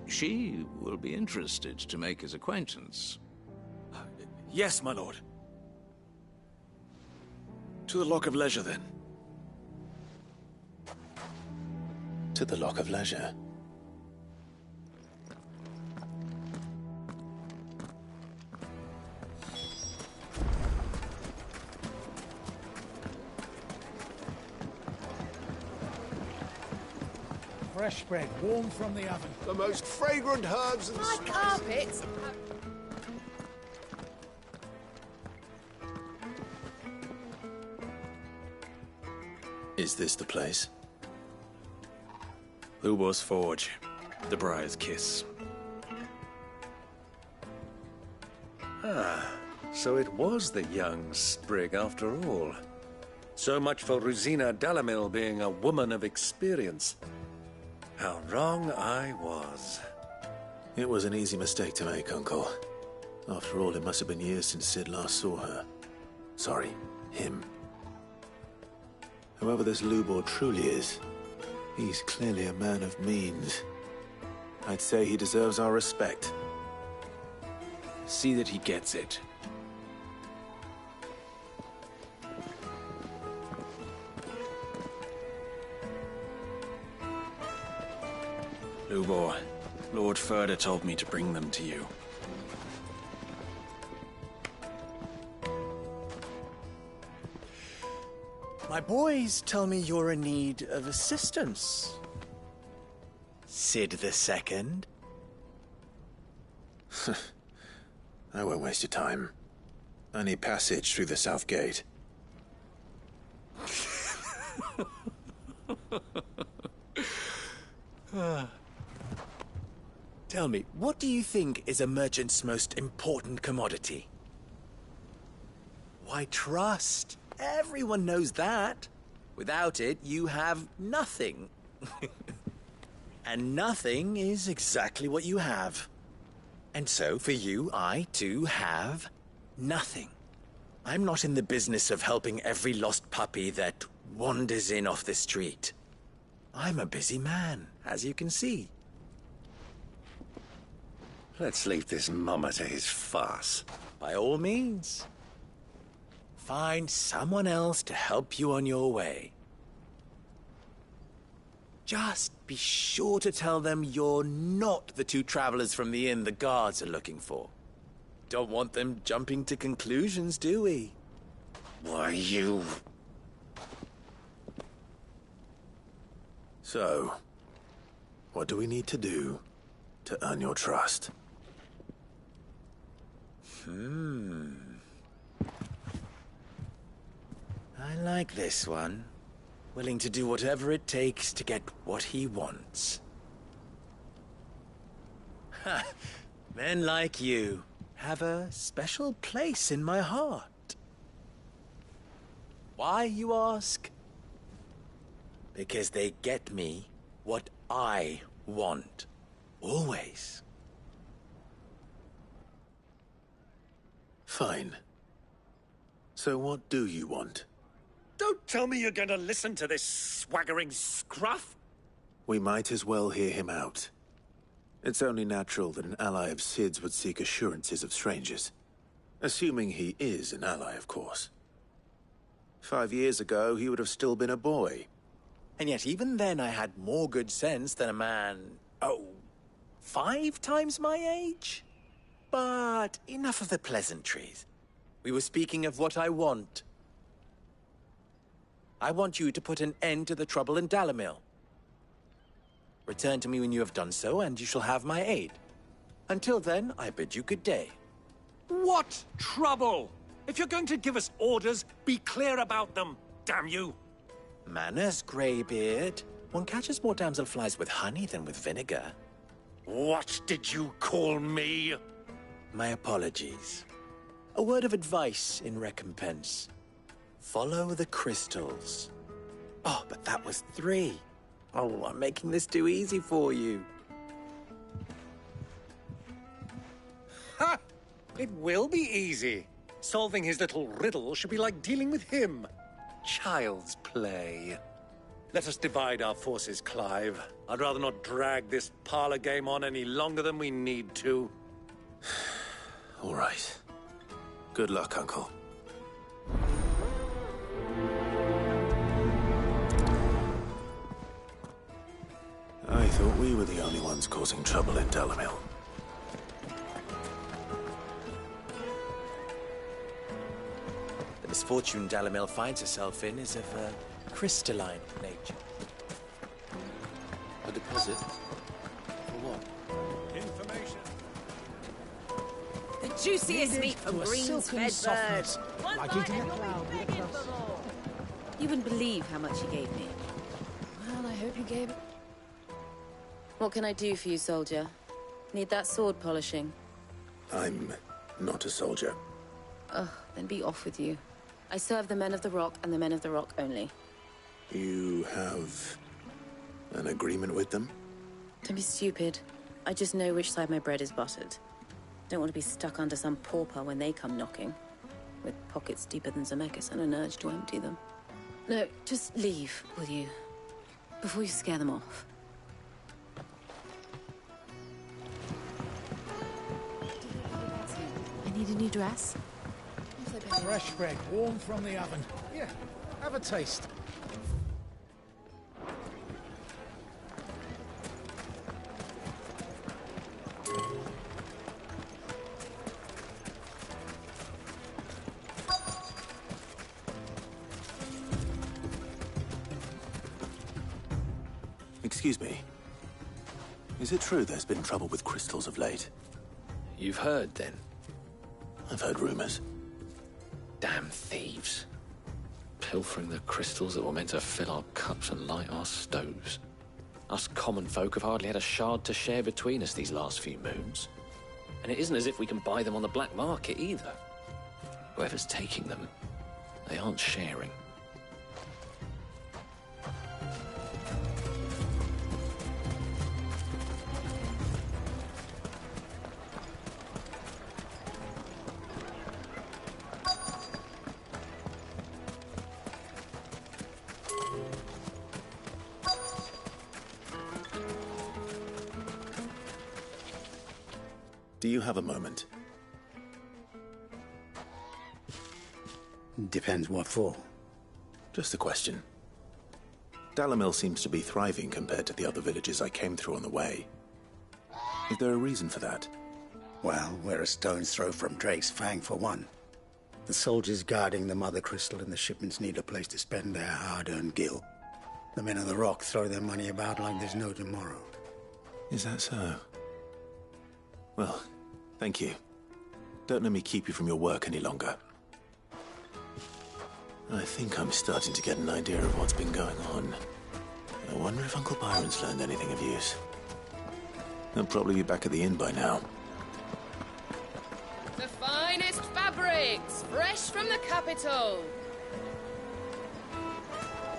She will be interested to make his acquaintance. Yes, my lord. To the Lock of Leisure, then. To the Lock of Leisure. Fresh bread, warm from the oven. The most fragrant herbs and My spices. carpets! Is this the place? Lubor's Forge. The Briar's Kiss. Ah, so it was the young sprig after all. So much for Rosina Dalamil being a woman of experience. How wrong I was. It was an easy mistake to make, Uncle. After all, it must have been years since Sid last saw her. Sorry, him. Whoever this Lubor truly is, he's clearly a man of means. I'd say he deserves our respect. See that he gets it. Lubor, Lord Furder told me to bring them to you. My boys tell me you're in need of assistance. Sid the Second. I won't waste your time. I need passage through the south gate. Tell me, what do you think is a merchant's most important commodity? Why, trust. Everyone knows that. Without it, you have nothing. And nothing is exactly what you have. And so, for you, I, too, have nothing. I'm not in the business of helping every lost puppy that wanders in off the street. I'm a busy man, as you can see. Let's leave this mummer to his farce. By all means. Find someone else to help you on your way. Just be sure to tell them you're not the two travelers from the inn the guards are looking for. Don't want them jumping to conclusions, do we? Why, you... So, what do we need to do to earn your trust? I like this one. Willing to do whatever it takes to get what he wants. Ha! Men like you have a special place in my heart. Why, you ask? Because they get me what I want. Always. Fine. So what do you want? Don't tell me you're going to listen to this swaggering scruff. We might as well hear him out. It's only natural that an ally of Sid's would seek assurances of strangers. Assuming he is an ally, of course. 5 years ago, he would have still been a boy. And yet even then I had more good sense than a man, 5 times my age? But enough of the pleasantries. We were speaking of what I want. I want you to put an end to the trouble in Dalamil. Return to me when you have done so, and you shall have my aid. Until then, I bid you good day. What trouble? If you're going to give us orders, be clear about them, damn you! Manners, Greybeard. One catches more damselflies with honey than with vinegar. What did you call me? My apologies. A word of advice in recompense. Follow the crystals. Oh, but that was 3. Oh, I'm making this too easy for you. Ha! It will be easy. Solving his little riddle should be like dealing with him. Child's play. Let us divide our forces, Clive. I'd rather not drag this parlor game on any longer than we need to. All right. Good luck, Uncle. I thought we were the only ones causing trouble in Delamil. The misfortune Delamil finds herself in is of a crystalline nature. A deposit? For what? Information. The juiciest meat from Green's fed bird. Like eating a cloud with a crust. You wouldn't believe how much he gave me. Well, I hope you gave it. What can I do for you, soldier? Need that sword polishing? I'm not a soldier. Ugh, then be off with you. I serve the men of the Rock and the men of the Rock only. You have an agreement with them? Don't be stupid. I just know which side my bread is buttered. Don't want to be stuck under some pauper when they come knocking. With pockets deeper than Zemeckis and an urge to empty them. No, just leave, will you? Before you scare them off. I need a new dress. Fresh bread, warm from the oven. Yeah, have a taste. Excuse me. Is it true there's been trouble with crystals of late? You've heard, then? I've heard rumors. Damn thieves. Pilfering the crystals that were meant to fill our cups and light our stoves. Us common folk have hardly had a shard to share between us these last few moons. And it isn't as if we can buy them on the black market either. Whoever's taking them, they aren't sharing. Do you have a moment? Depends what for. Just a question. Delamil seems to be thriving compared to the other villages I came through on the way. Is there a reason for that? Well, we're a stone's throw from Drake's Fang, for one. The soldiers guarding the Mother Crystal and the shipments need a place to spend their hard-earned gil. The men of the Rock throw their money about like there's no tomorrow. Is that so? Well, thank you. Don't let me keep you from your work any longer. I think I'm starting to get an idea of what's been going on. I wonder if Uncle Byron's learned anything of use. He'll probably be back at the inn by now. The finest fabrics, fresh from the capital.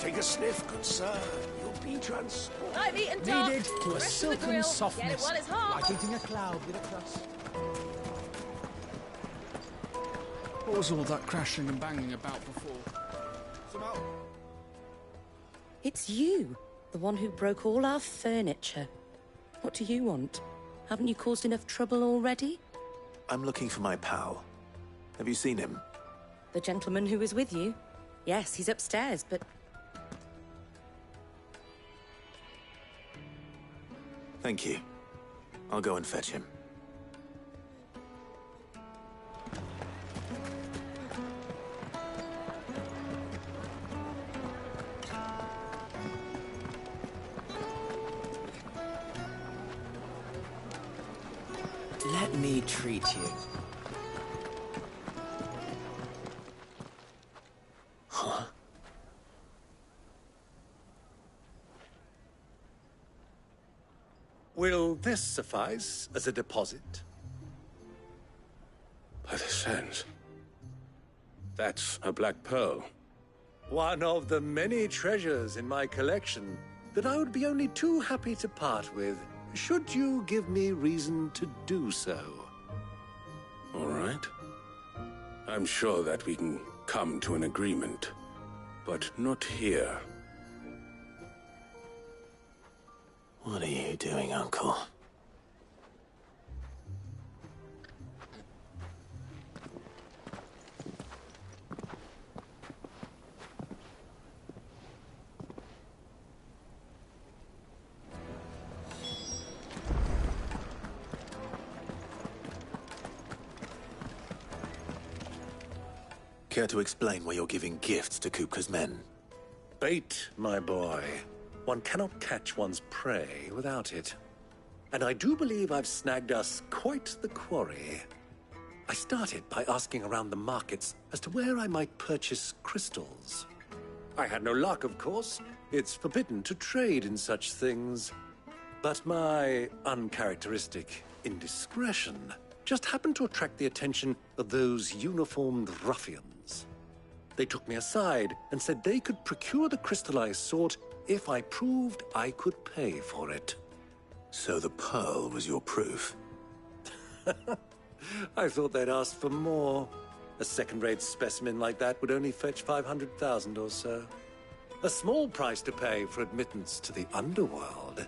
Take a sniff, good sir. You'll be transported. I've eaten duck. Kneaded to a Fresh from the silken grill. Get it softness. while it's hot. Like eating a cloud with a crust. What was all that crashing and banging about before? It's you, the one who broke all our furniture. What do you want? Haven't you caused enough trouble already? I'm looking for my pal. Have you seen him? The gentleman who was with you? Yes, he's upstairs, but... Thank you. I'll go and fetch him. Let me treat you. Huh? Will this suffice as a deposit? By the sands. That's a black pearl. One of the many treasures in my collection. that I would be only too happy to part with, should you give me reason to do so. All right. I'm sure that we can come to an agreement, but not here. What are you doing, Uncle? Care to explain why you're giving gifts to Kupka's men? Bait, my boy. One cannot catch one's prey without it. And I do believe I've snagged us quite the quarry. I started by asking around the markets as to where I might purchase crystals. I had no luck, of course. It's forbidden to trade in such things. But my uncharacteristic indiscretion just happened to attract the attention of those uniformed ruffians. They took me aside and said they could procure the crystal I sought if I proved I could pay for it. So the pearl was your proof? I thought they'd asked for more. A second-rate specimen like that would only fetch 500,000 or so. A small price to pay for admittance to the underworld.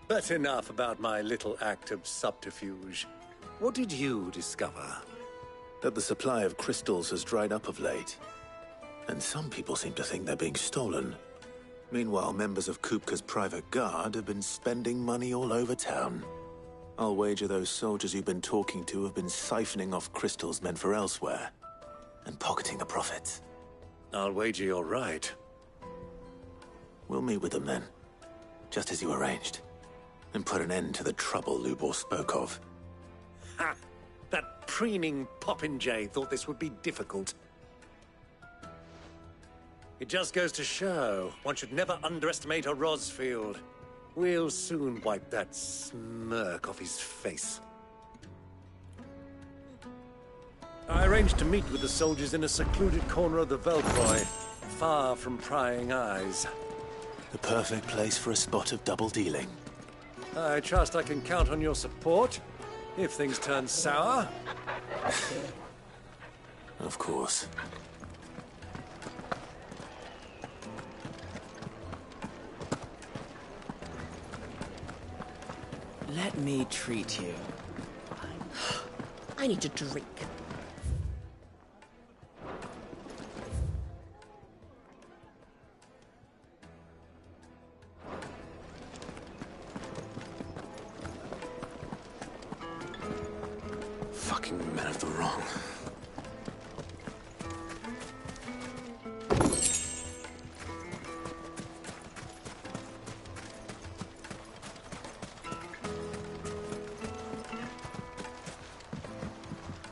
But enough about my little act of subterfuge. What did you discover? That the supply of crystals has dried up of late. And some people seem to think they're being stolen. Meanwhile, members of Kupka's private guard have been spending money all over town. I'll wager those soldiers you've been talking to have been siphoning off crystals meant for elsewhere, and pocketing the profits. I'll wager you're right. We'll meet with them then, just as you arranged, and put an end to the trouble Lubor spoke of. Ha! That preening popinjay thought this would be difficult. It just goes to show one should never underestimate a Rosfield. We'll soon wipe that smirk off his face. I arranged to meet with the soldiers in a secluded corner of the Veltroy, far from prying eyes. The perfect place for a spot of double dealing. I trust I can count on your support, if things turn sour. Of course. Let me treat you. I need to drink. Fucking men of the wrong.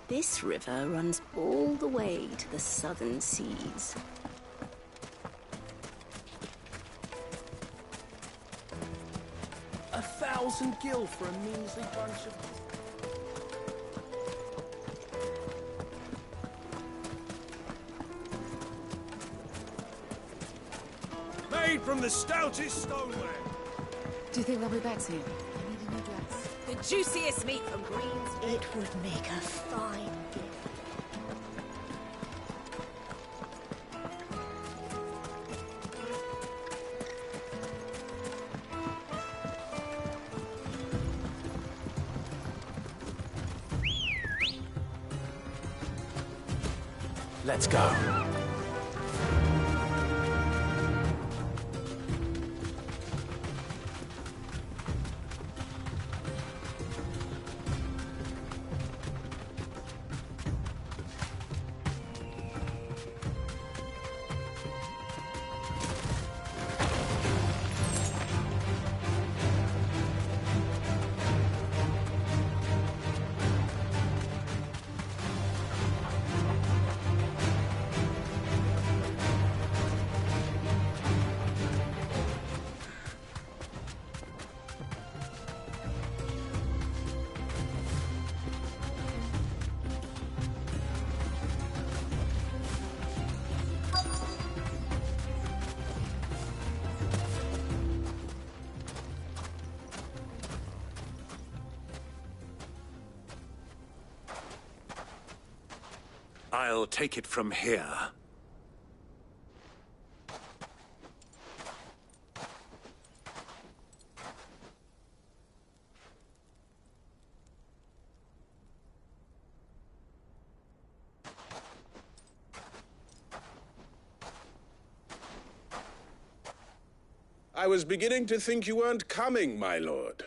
This river runs all the way to the southern seas. $1,000 gil for a measly bunch of... Made from the stoutest stoneware. Do you think they'll be back soon? I need a new dress. The juiciest meat from Greens. It would make a fine gift. Let's go. I'll take it from here. I was beginning to think you weren't coming, my lord.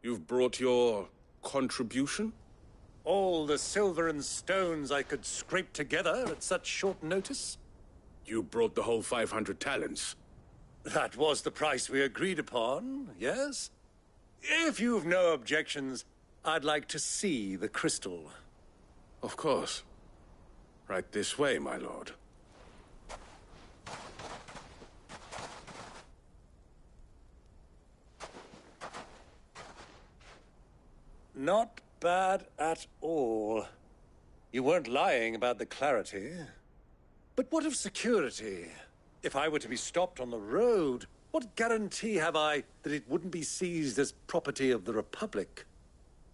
You've brought your contribution? All the silver and stones I could scrape together at such short notice? You brought the whole 500 talents. That was the price we agreed upon, yes? If you've no objections, I'd like to see the crystal. Of course. Right this way, my lord. Not bad at all. You weren't lying about the clarity. But what of security? If I were to be stopped on the road, what guarantee have I that it wouldn't be seized as property of the Republic?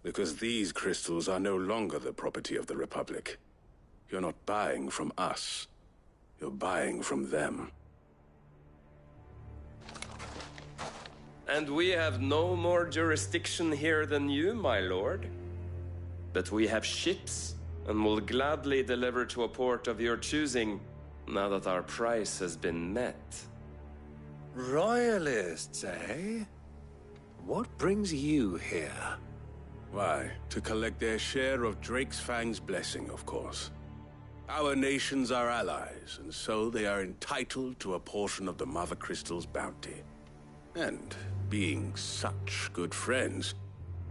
Because these crystals are no longer the property of the Republic. You're not buying from us. You're buying from them. And we have no more jurisdiction here than you, my lord. But we have ships, and will gladly deliver to a port of your choosing, now that our price has been met. Royalists, eh? What brings you here? Why, to collect their share of Drake's Fang's blessing, of course. Our nations are allies, and so they are entitled to a portion of the Mother Crystal's bounty. And being such good friends,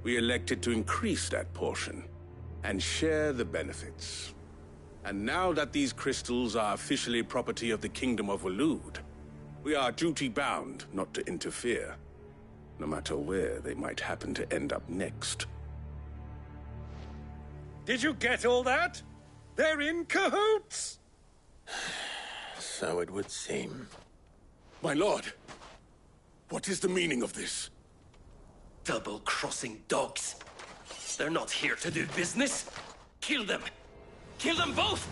we elected to increase that portion and share the benefits. And now that these crystals are officially property of the Kingdom of Waloed, we are duty-bound not to interfere, no matter where they might happen to end up next. Did you get all that? They're in cahoots! So it would seem. My lord! What is the meaning of this? Double-crossing dogs. They're not here to do business. Kill them. Kill them both!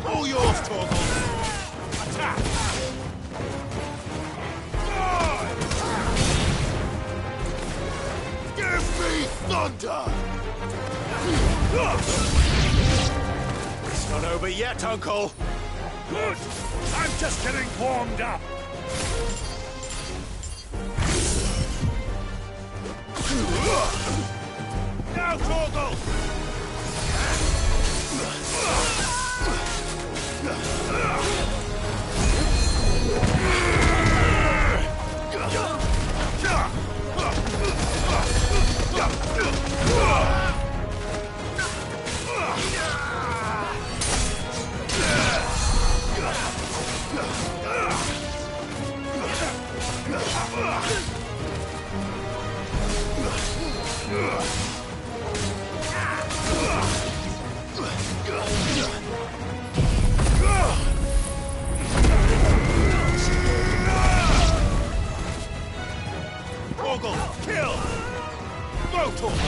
All yours, Torgal! Attack! Give me thunder! It's not over yet, Uncle. Good. I'm just getting warmed up. Now, Torgal! Torgal, kill! Go, Torgal!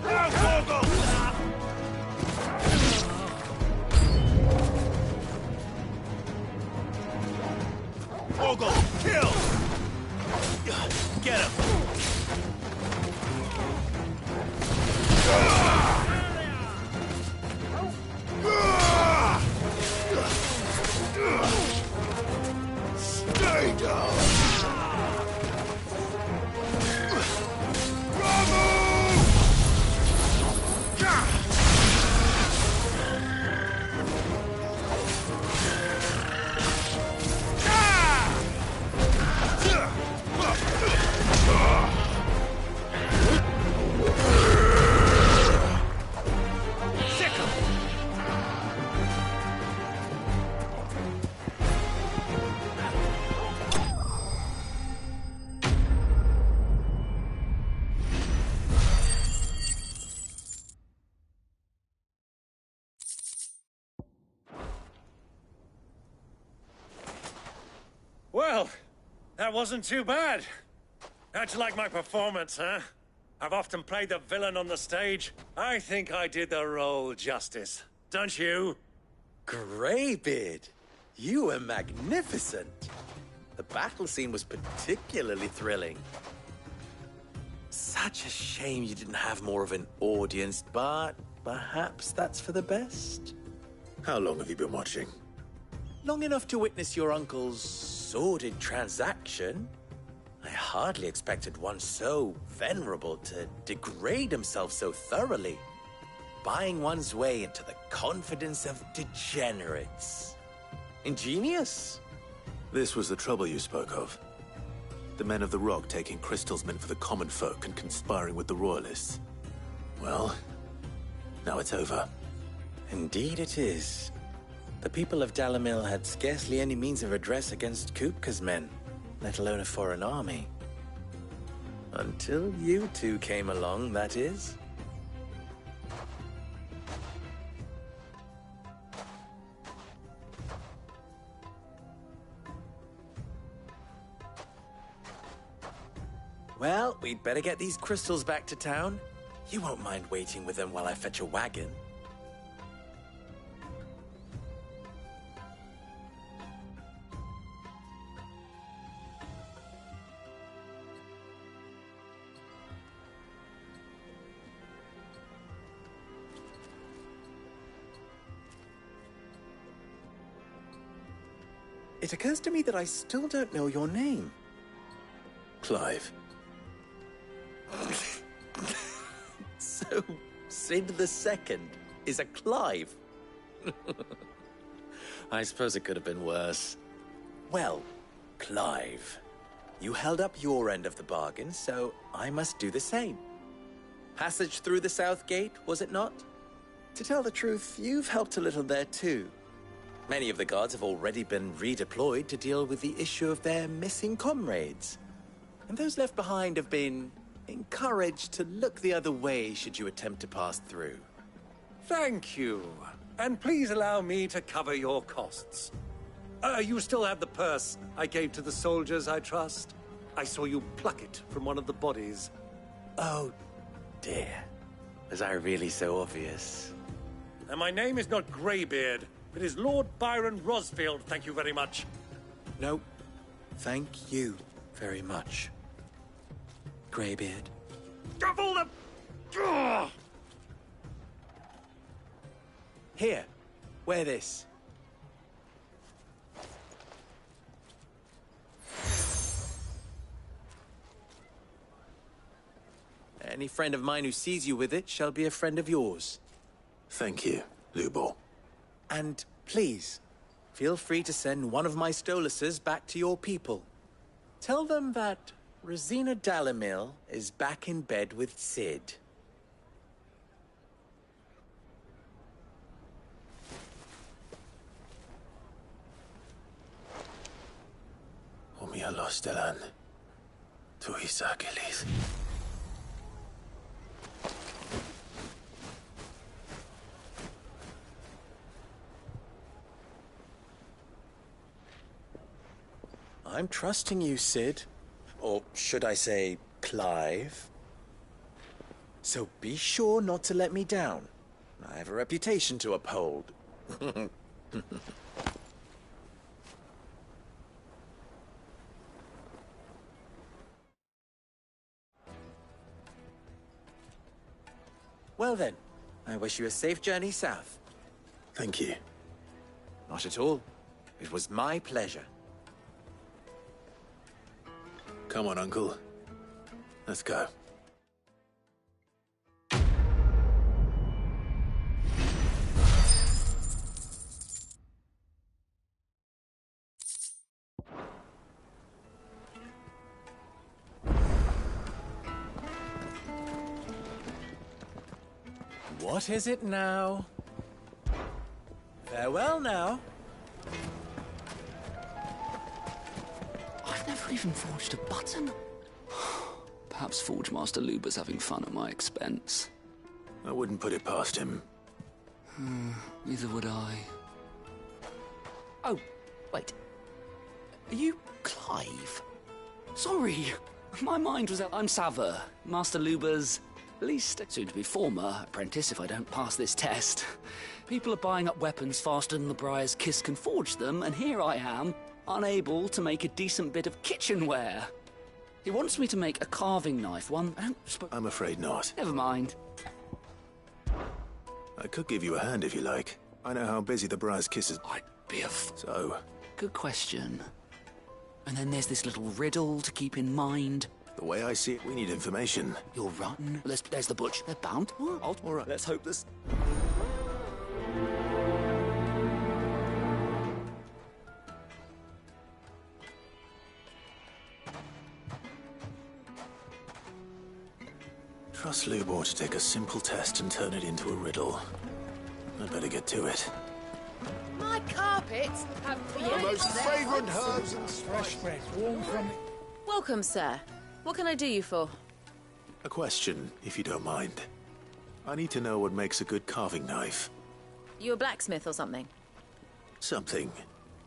Now, Torgal! Torgal, kill! Get him! Stay down! Bravo! Well, that wasn't too bad. How'd you like my performance, huh? I've often played the villain on the stage. I think I did the role justice. Don't you? Greybeard, you were magnificent. The battle scene was particularly thrilling. Such a shame you didn't have more of an audience, but perhaps that's for the best. How long have you been watching? Long enough to witness your uncle's sordid transaction. I hardly expected one so venerable to degrade himself so thoroughly, buying one's way into the confidence of degenerates. Ingenious. This was the trouble you spoke of. The men of the Rock taking crystals meant for the common folk and conspiring with the Royalists. Well, now it's over. Indeed it is. The people of Dalamil had scarcely any means of redress against Kupka's men, let alone a foreign army. Until you two came along, that is. Well, we'd better get these crystals back to town. You won't mind waiting with them while I fetch a wagon. It occurs to me that I still don't know your name. Clive. So, Sid the Second is a Clive? I suppose it could have been worse. Well, Clive, you held up your end of the bargain, so I must do the same. Passage through the South Gate, was it not? To tell the truth, you've helped a little there too. Many of the guards have already been redeployed to deal with the issue of their missing comrades. And those left behind have been encouraged to look the other way should you attempt to pass through. Thank you. And please allow me to cover your costs. You still have the purse I gave to the soldiers, I trust? I saw you pluck it from one of the bodies. Oh, dear. Was I really so obvious? And my name is not Greybeard. It is Lord Byron Rosfield, thank you very much. No, thank you very much, Greybeard. Of all the... Ugh! Here, wear this. Any friend of mine who sees you with it shall be a friend of yours. Thank you, Lubor. And please, feel free to send one of my Stoluses back to your people. Tell them that Rosina Dalamil is back in bed with Sid. Omia Lostelan. Tuisa Achilles. I'm trusting you, Sid. Or should I say, Clive. So be sure not to let me down. I have a reputation to uphold. Well then, I wish you a safe journey south. Thank you. Not at all. It was my pleasure. Come on, Uncle. Let's go. What is it now? Farewell now. I've never even forged a button. Perhaps Forge Master Luber's having fun at my expense. I wouldn't put it past him. Neither would I. Oh, wait. Are you Clive? Sorry, my mind was... I'm Sava, Master Luba's, at least soon-to-be former apprentice if I don't pass this test. People are buying up weapons faster than the Briar's Kiss can forge them, and here I am, unable to make a decent bit of kitchenware. He wants me to make a carving knife, one... I'm afraid not. Never mind. I could give you a hand if you like. I know how busy the Briar's Kiss is. I'd be a... So? Good question. And then there's this little riddle to keep in mind. The way I see it, we need information. You're right. There's the butch. They're bound. All right, let's hope this... Trust Lubor to take a simple test and turn it into a riddle. I'd better get to it. My carpets have The most fragrant herbs and fresh bread, warm from... Welcome, sir. What can I do you for? A question, if you don't mind. I need to know what makes a good carving knife. You a blacksmith or something? Something,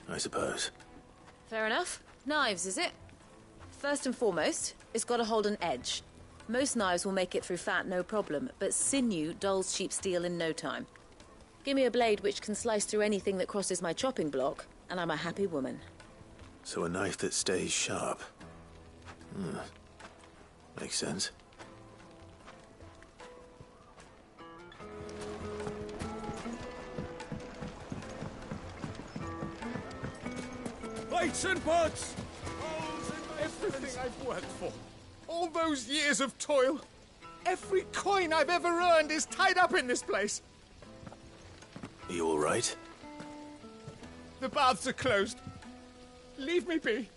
I suppose. Fair enough. Knives, is it? First and foremost, it's got to hold an edge. Most knives will make it through fat, no problem, but sinew dulls cheap steel in no time. Give me a blade which can slice through anything that crosses my chopping block, and I'm a happy woman. So a knife that stays sharp. Makes sense. Lights and pots! Everything I've worked for. All those years of toil. Every coin I've ever earned is tied up in this place. Are you all right? The baths are closed. Leave me be.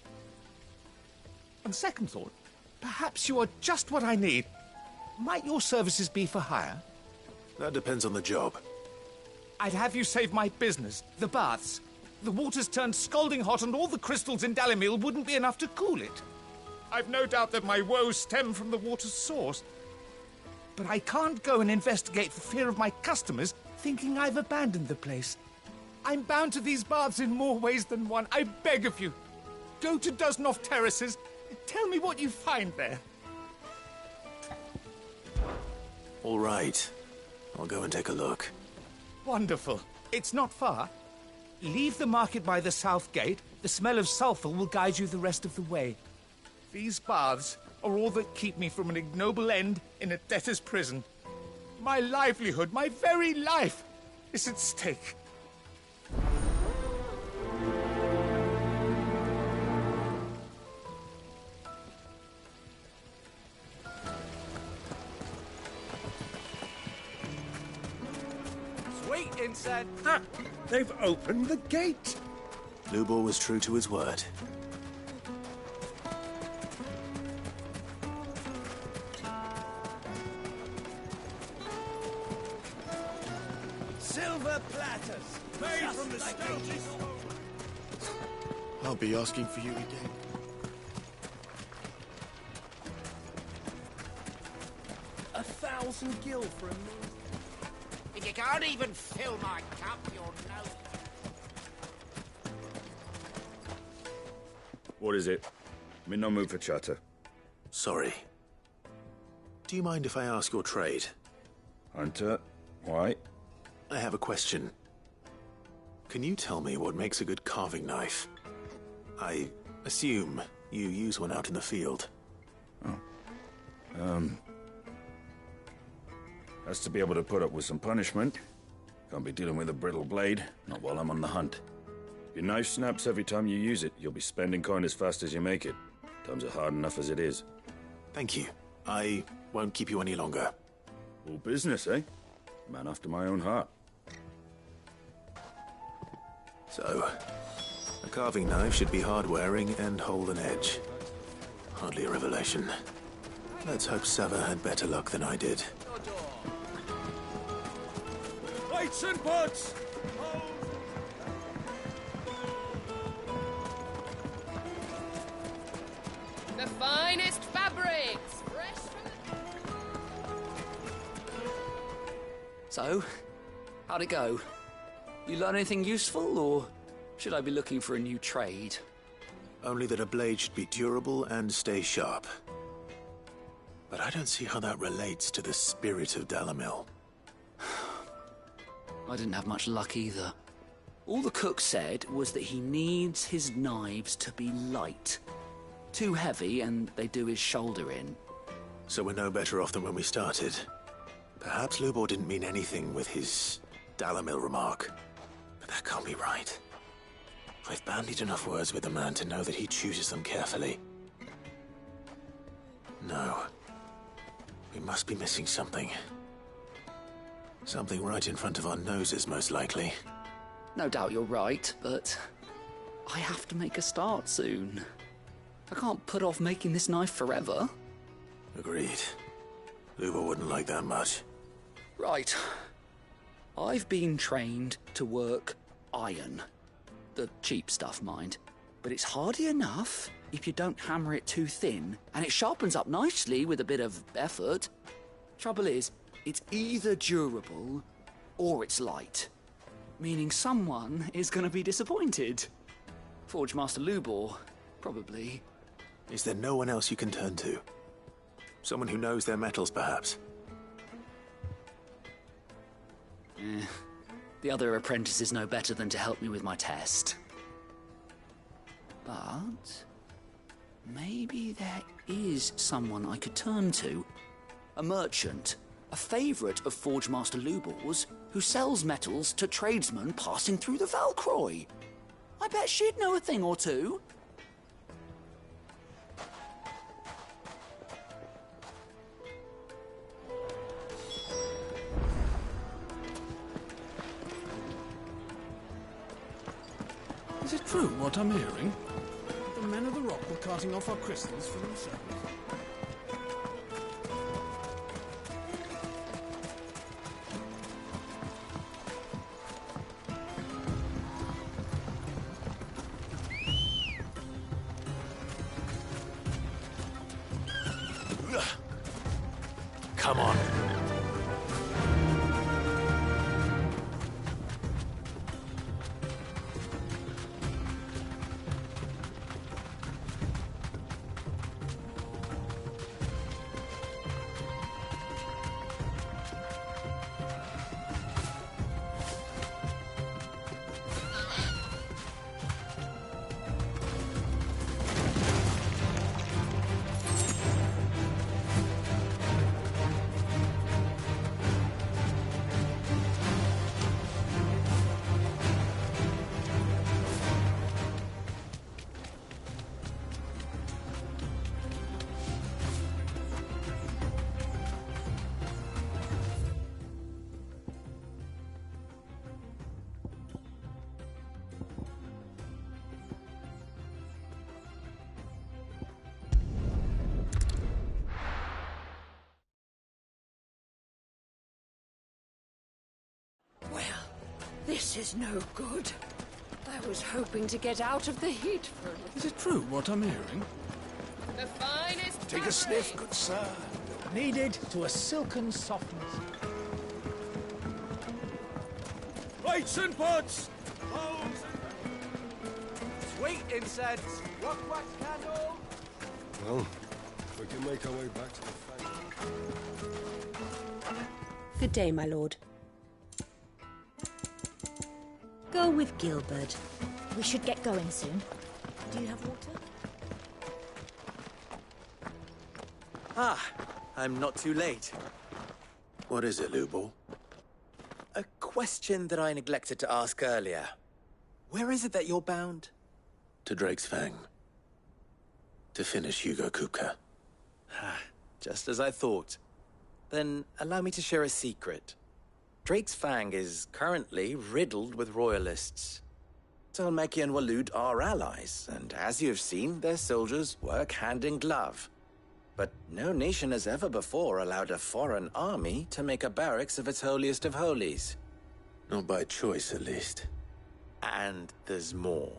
On second thought, perhaps you are just what I need. Might your services be for hire? That depends on the job. I'd have you save my business, the baths. The water's turned scalding hot and all the crystals in Dalimil wouldn't be enough to cool it. I've no doubt that my woes stem from the water's source. But I can't go and investigate for fear of my customers thinking I've abandoned the place. I'm bound to these baths in more ways than one. I beg of you. Go to Dusnoff Terraces. Tell me what you find there. All right. I'll go and take a look. Wonderful. It's not far. Leave the market by the south gate. The smell of sulphur will guide you the rest of the way. These baths are all that keep me from an ignoble end in a debtor's prison. My livelihood, my very life, is at stake. Wait inside. They've opened the gate. Lubor was true to his word. Silver platters, made from the stages. I'll be asking for you again. A 1,000 gil for a meal. If you can't even fill my cup, you're no... What is it? I'm in no mood for chatter. Sorry. Do you mind if I ask your trade? Hunter, why? I have a question. Can you tell me what makes a good carving knife? I assume you use one out in the field. Has to be able to put up with some punishment. Can't be dealing with a brittle blade, not while I'm on the hunt. If your knife snaps every time you use it, you'll be spending coin as fast as you make it. Times are hard enough as it is. Thank you. I won't keep you any longer. All business, eh? Man after my own heart. So, a carving knife should be hard-wearing and hold an edge. Hardly a revelation. Let's hope Sava had better luck than I did. Lights and pots! The finest fabrics! Fresh from So, how'd it go? You learn anything useful, or should I be looking for a new trade? Only that a blade should be durable and stay sharp. But I don't see how that relates to the spirit of Dalamil. I didn't have much luck either. All the cook said was that he needs his knives to be light. Too heavy and they do his shoulder in. So we're no better off than when we started. Perhaps Lubor didn't mean anything with his Dalamil remark. But that can't be right. I've bandied enough words with the man to know that he chooses them carefully. No. We must be missing something. Something right in front of our noses, most likely. No doubt you're right, but I have to make a start soon. I can't put off making this knife forever. Agreed. Lubor wouldn't like that much. Right. I've been trained to work iron. The cheap stuff, mind. But it's hardy enough if you don't hammer it too thin, and it sharpens up nicely with a bit of effort. Trouble is, it's either durable or it's light. Meaning someone is going to be disappointed. Forge Master Lubor, probably. Is there no one else you can turn to? Someone who knows their metals, perhaps? The other apprentices know better than to help me with my test. But maybe there is someone I could turn to. A merchant, a favourite of Forge Master Lubor's, who sells metals to tradesmen passing through the Valcroy. I bet she'd know a thing or two. Is it true what I'm hearing? The men of the rock were carting off our crystals for themselves. Come on. This is no good. I was hoping to get out of the heat for a little. Is it true what I'm hearing? The finest Take a sniff, good sir. Kneaded to a silken softness. Lights and pots! Sweet incense! Rock wax candle! Well, we can make our way back to the fang. Good day, my lord. Go with Gilbert. We should get going soon. Do you have water? Ah, I'm not too late. What is it, Lubor? A question that I neglected to ask earlier. Where is it that you're bound? To Drake's Fang. To finish Hugo Kupka. Just as I thought. Then allow me to share a secret. Drake's Fang is currently riddled with royalists. Tolmeki and Walud are allies, and as you have seen, their soldiers work hand in glove. But no nation has ever before allowed a foreign army to make a barracks of its holiest of holies. Not by choice, at least. And there's more.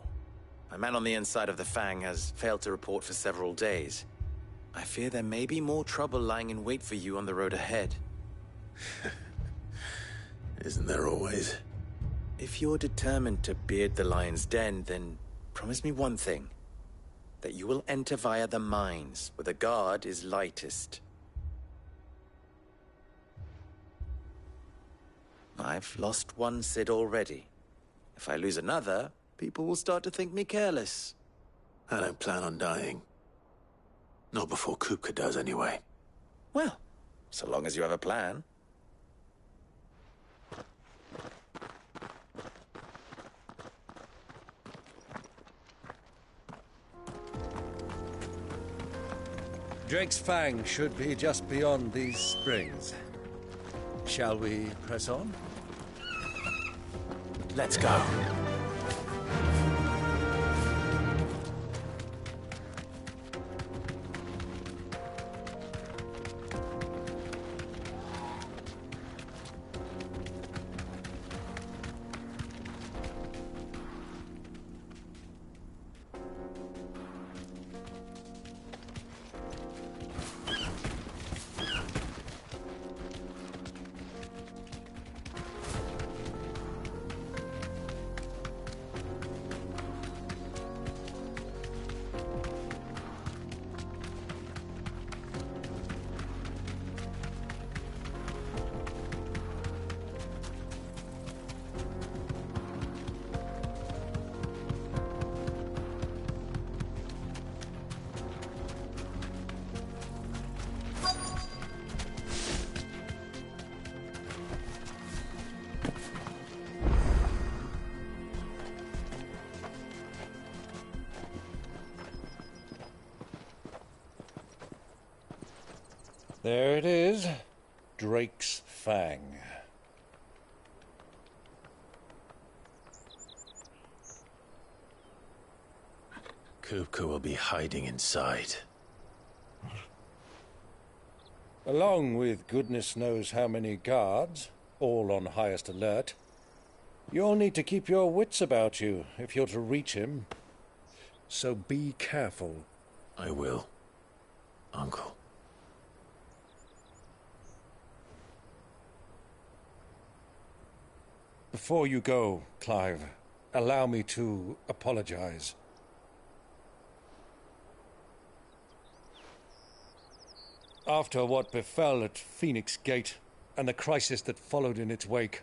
A man on the inside of the Fang has failed to report for several days. I fear there may be more trouble lying in wait for you on the road ahead. Isn't there always? If you're determined to beard the lion's den, then promise me one thing. that you will enter via the mines, where the guard is lightest. I've lost one Cid already. If I lose another, people will start to think me careless. I don't plan on dying. Not before Kupka does, anyway. Well, so long as you have a plan. Drake's Fang should be just beyond these springs. Shall we press on? Let's go. There it is. Drake's Fang. Kupka will be hiding inside. Along with goodness knows how many guards, all on highest alert. You'll need to keep your wits about you if you're to reach him. So be careful. I will, Uncle. Before you go, Clive, allow me to apologize. After what befell at Phoenix Gate and the crisis that followed in its wake,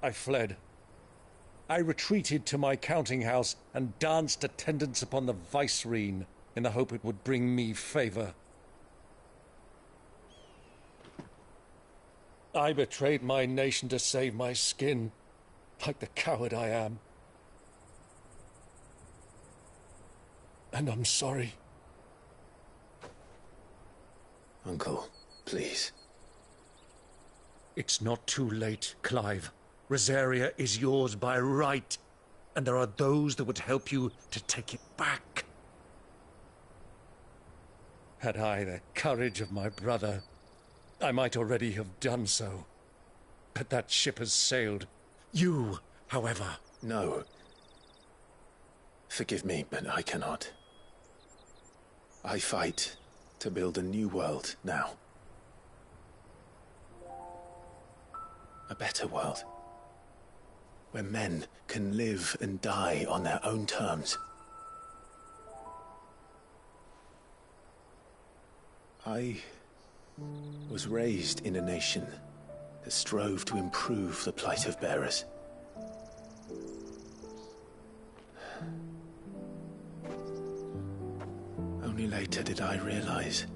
I fled. I retreated to my counting house and danced attendance upon the vicereine in the hope it would bring me favor. I betrayed my nation to save my skin, like the coward I am. And I'm sorry. Uncle, please. It's not too late, Clive. Rosaria is yours by right, and there are those that would help you to take it back. Had I the courage of my brother, I might already have done so. But that ship has sailed. You, however... No. Forgive me, but I cannot. I fight to build a new world now. A better world. Where men can live and die on their own terms. I was raised in a nation that strove to improve the plight of bearers. Only later did I realize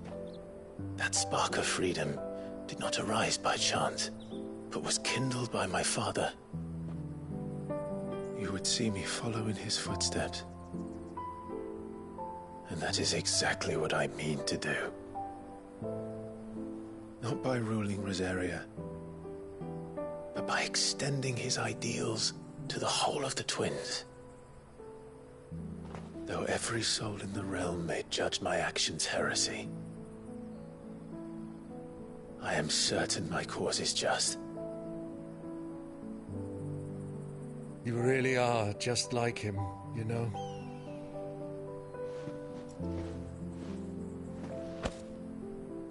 that spark of freedom did not arise by chance, but was kindled by my father. You would see me follow in his footsteps. And that is exactly what I mean to do. Not by ruling Rosaria, but by extending his ideals to the whole of the twins. Though every soul in the realm may judge my actions heresy, I am certain my cause is just. You really are just like him, you know.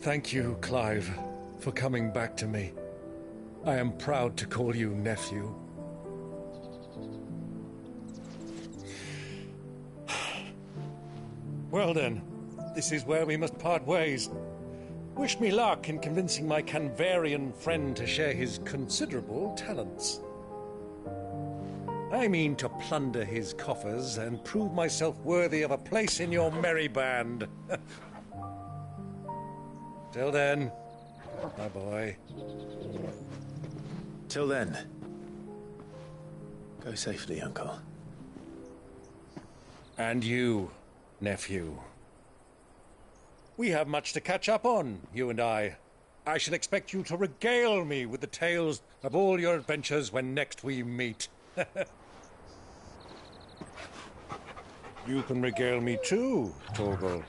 Thank you, Clive, for coming back to me. I am proud to call you nephew. Well then, this is where we must part ways. Wish me luck in convincing my Canvarian friend to share his considerable talents. I mean to plunder his coffers and prove myself worthy of a place in your merry band. Till then, my boy. Till then, go safely, Uncle. And you, nephew. We have much to catch up on, you and I. I shall expect you to regale me with the tales of all your adventures when next we meet. You can regale me too, Torgal.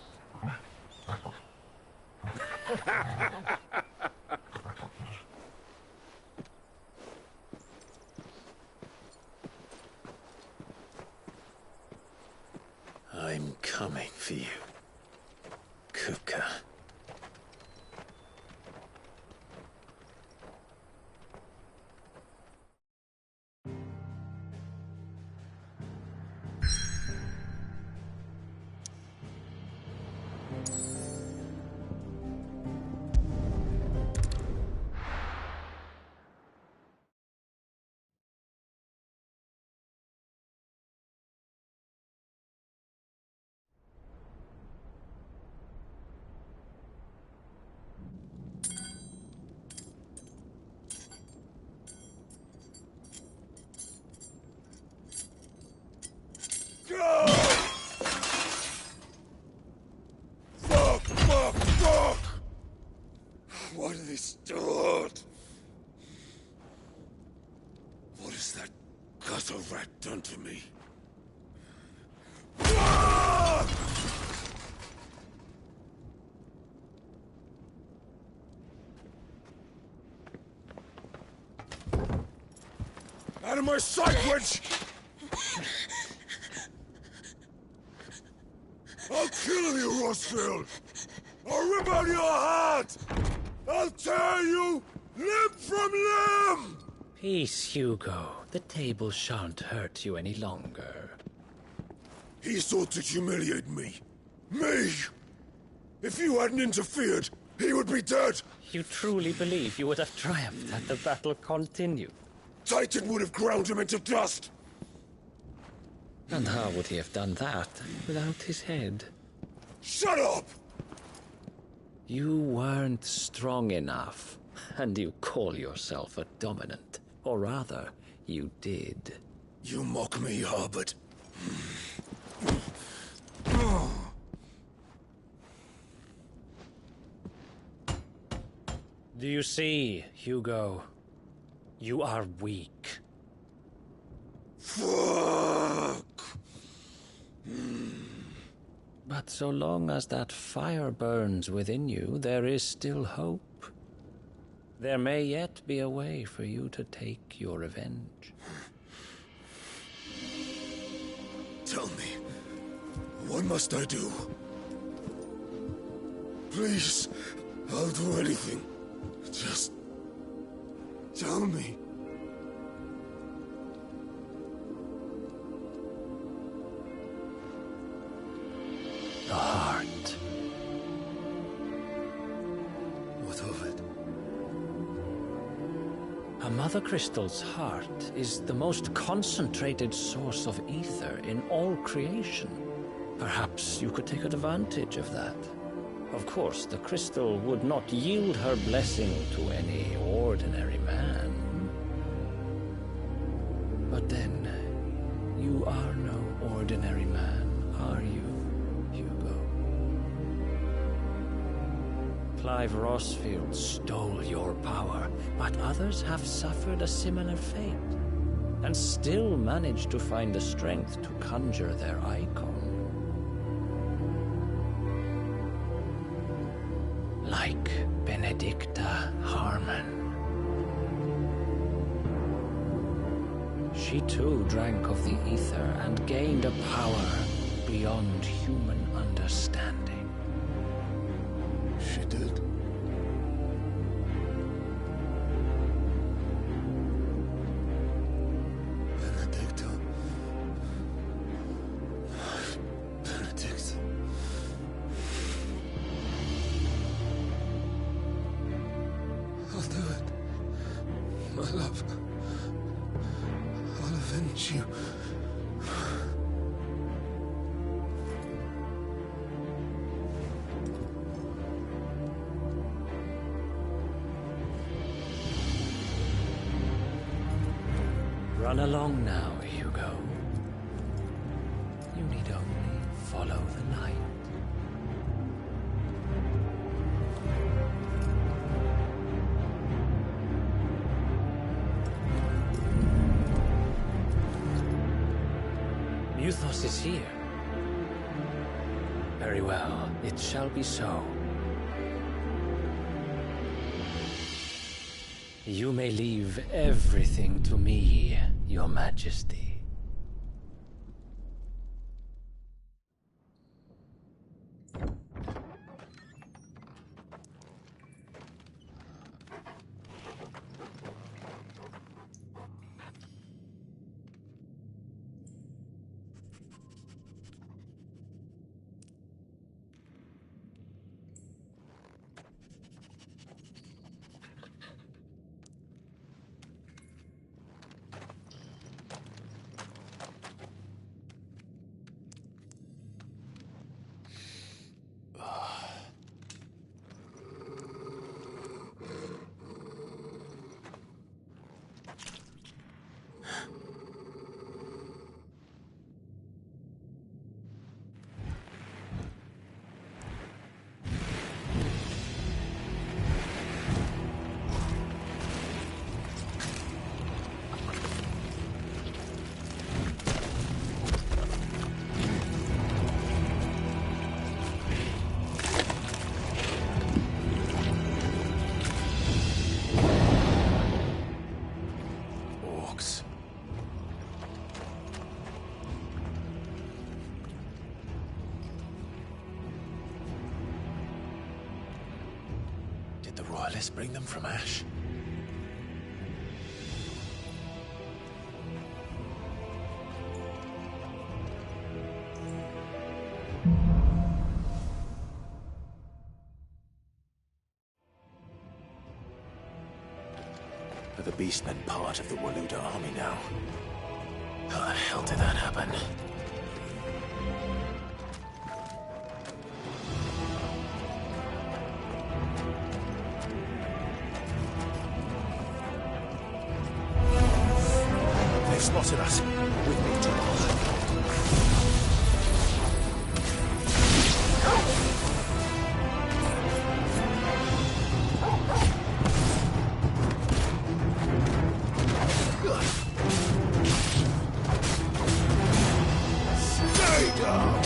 I'm coming for you, Kuka. Fuck! Why do they start? What has that gutter rat done to me? Out of my sight, witch! I'll kill you, Rossfield! I'll rip out your heart! I'll tear you limb from limb! Peace, Hugo. The table shan't hurt you any longer. He sought to humiliate me. Me! If you hadn't interfered, he would be dead! You truly believe you would have triumphed had the battle continued? Titan would have ground him into dust! And how would he have done that without his head? Shut up! You weren't strong enough, and you call yourself a dominant. Or rather, you did. You mock me, Harbert. Do you see, Hugo? You are weak. Fuck! But so long as that fire burns within you, there is still hope. There may yet be a way for you to take your revenge. Tell me, what must I do? Please, I'll do anything. Just tell me. The heart. What of it? A Mother Crystal's heart is the most concentrated source of ether in all creation. Perhaps you could take advantage of that. Of course, the crystal would not yield her blessing to any ordinary man. But then, you are no ordinary man, are you, Hugo? Clive Rossfield stole your power, but others have suffered a similar fate, and still managed to find the strength to conjure their icon. Like Benedicta Harmon. She too drank of the ether and gained a power beyond human understanding. She did. Benedicta. Benedict. my love. I'll avenge you. Run along now, Hugo. You need only follow the light. Muthos is here. Very well, it shall be so. You may leave everything to me, Your Majesty. Royalists bring them from Ash? Are the Beastmen part of the Waluda army now? How the hell did that happen? They've spotted us. With me, Jamal. Stay down!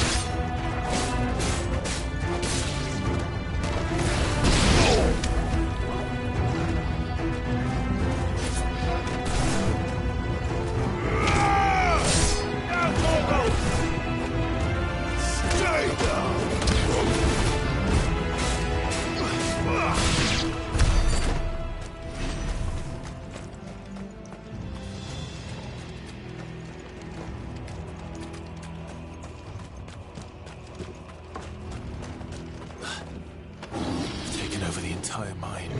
Over the entire mine.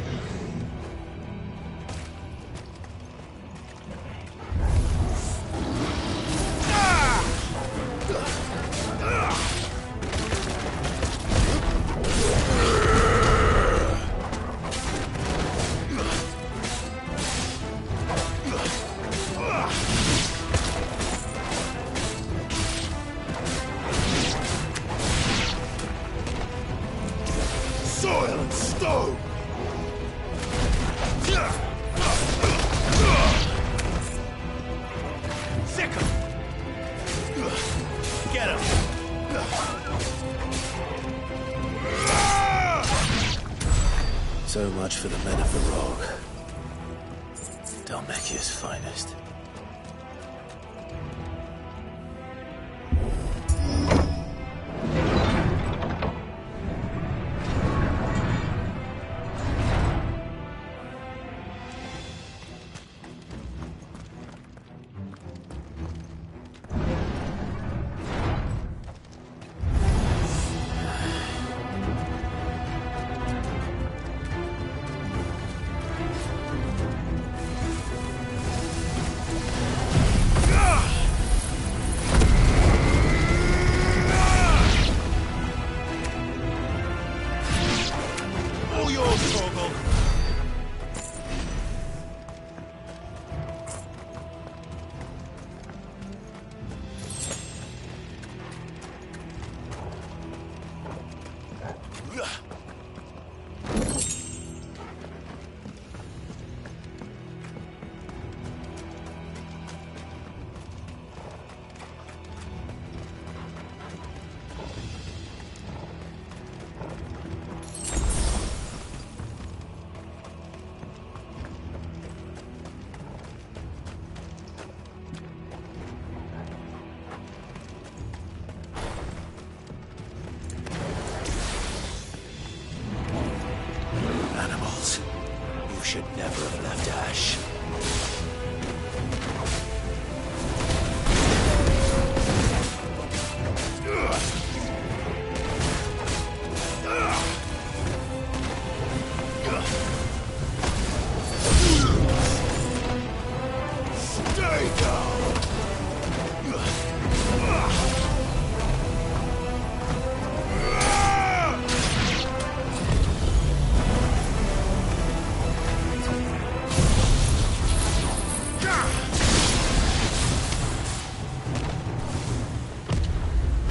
Soil and stone! Sick him! Get him! So much for the men of the Rogue. Dalmekia's finest.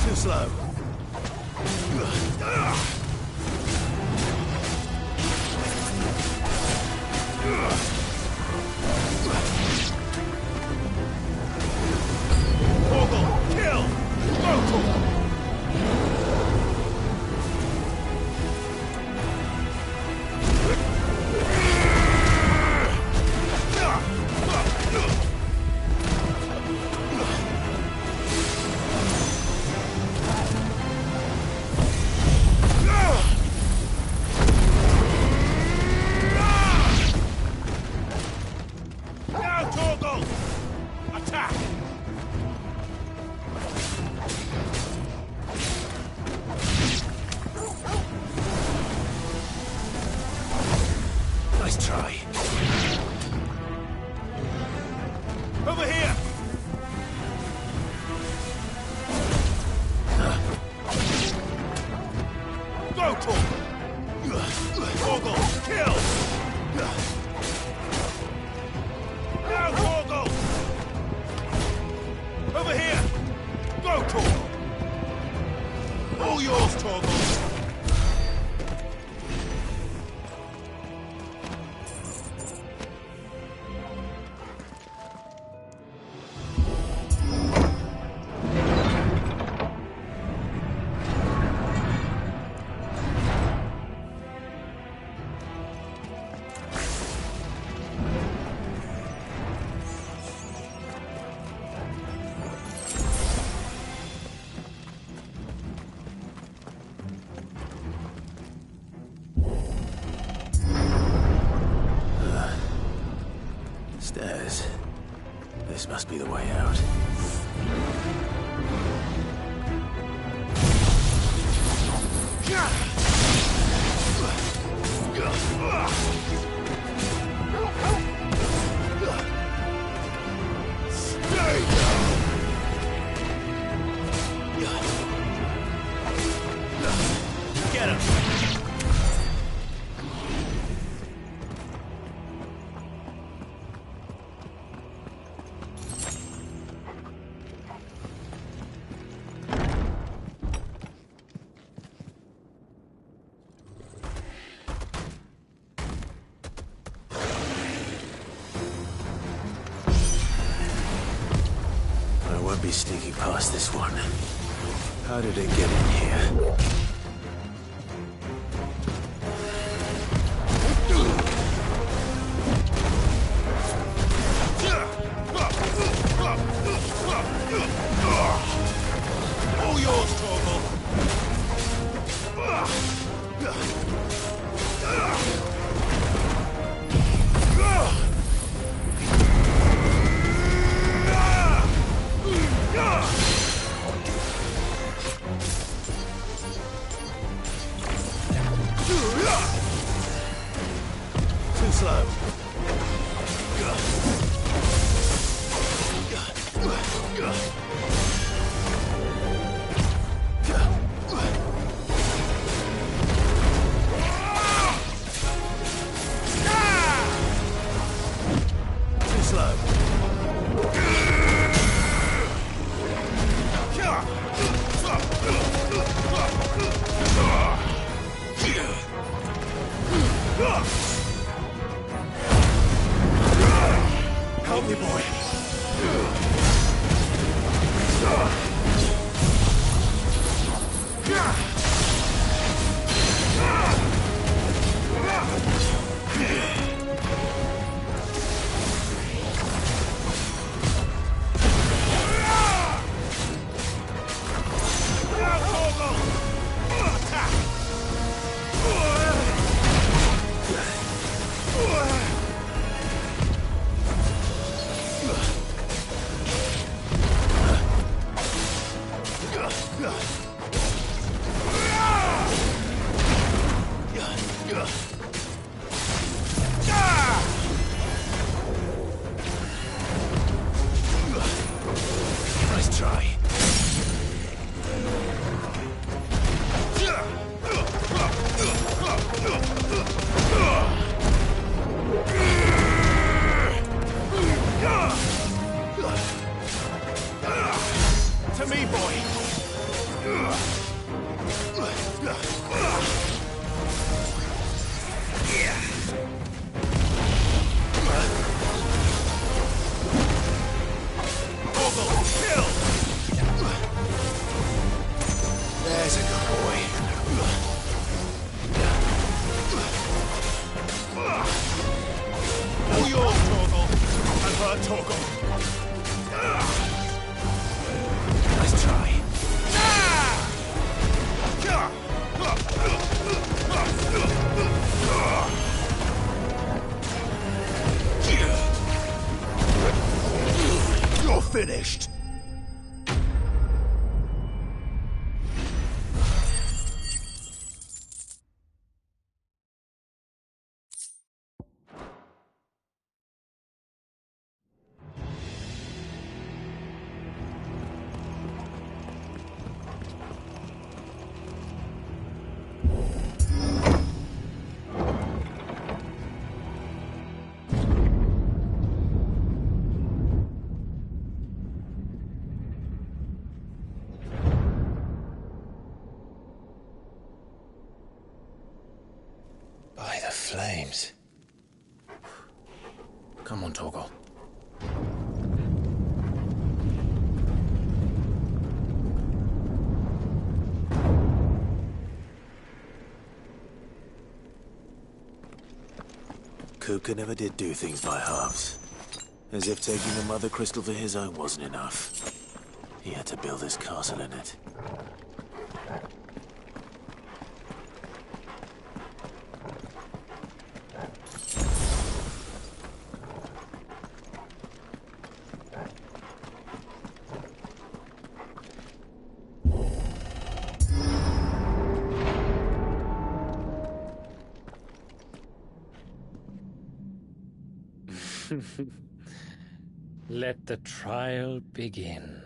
Too slow. Nice try. Over here! Go, Torgal! Kill! Now, Torgal! Over here! Go, Torgal! All yours, Torgal! Stairs. This must be the way out. Get him! I won't be sneaking past this one. How did it get in here? All yours, Torgal! me, boy! Kill! There's a good boy. All yours, Torgal. I've heard Torgal. Nice try. You're finished. By the flames. Come on, Torgal. Kuka never did do things by halves. As if taking the Mother Crystal for his own wasn't enough. He had to build his castle in it. Let the trial begin.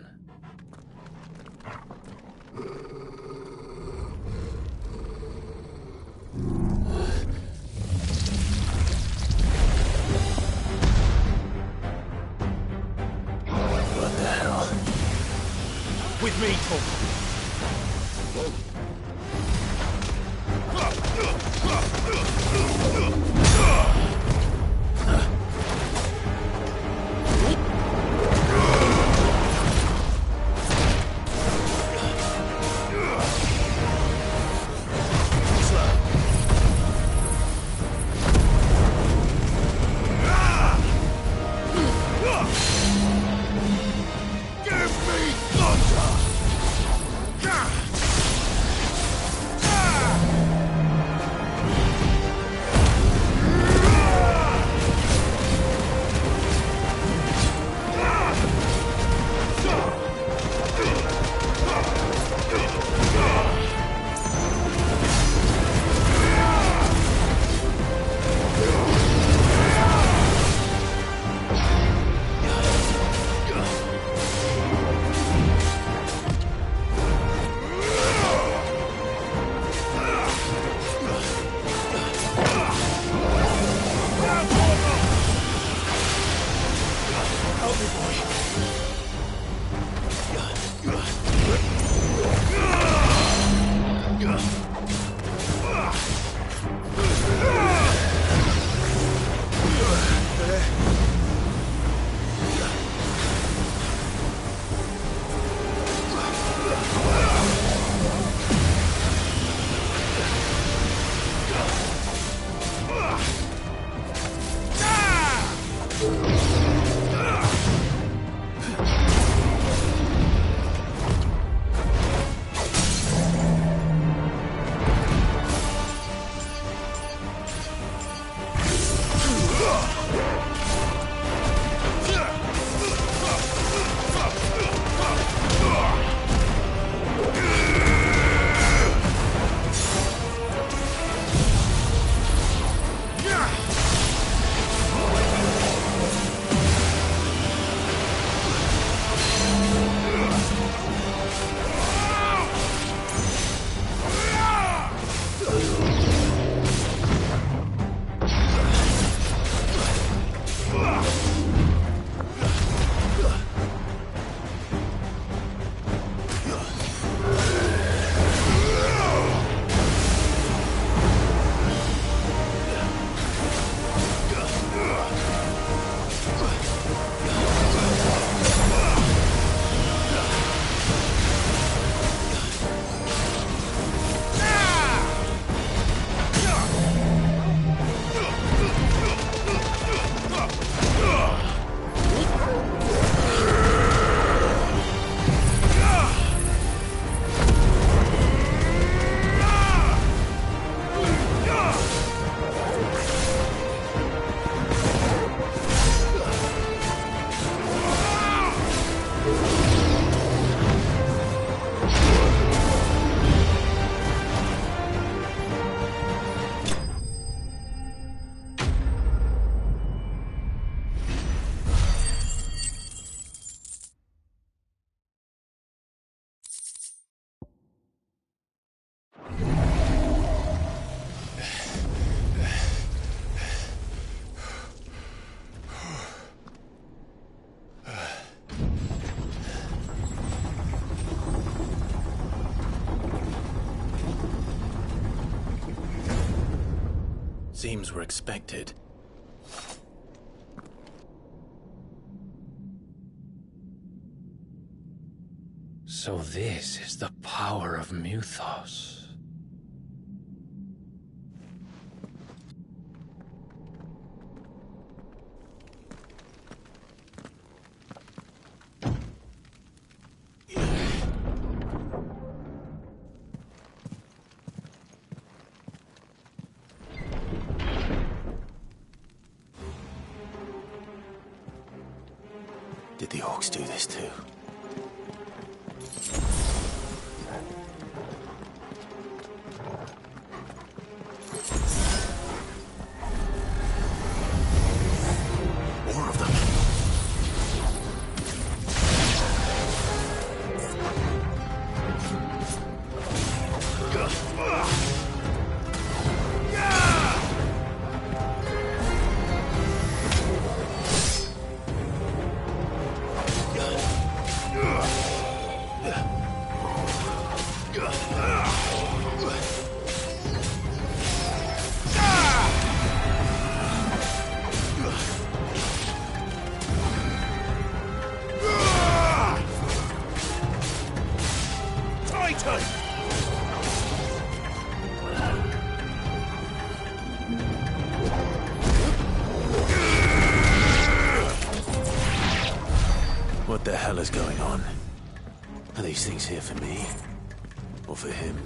What the hell? With me, Torgal. seems were expected. So this is the power of Muthos. Did the orcs do this too? More of them. What the hell is going on? Are these things here for me? Or for him?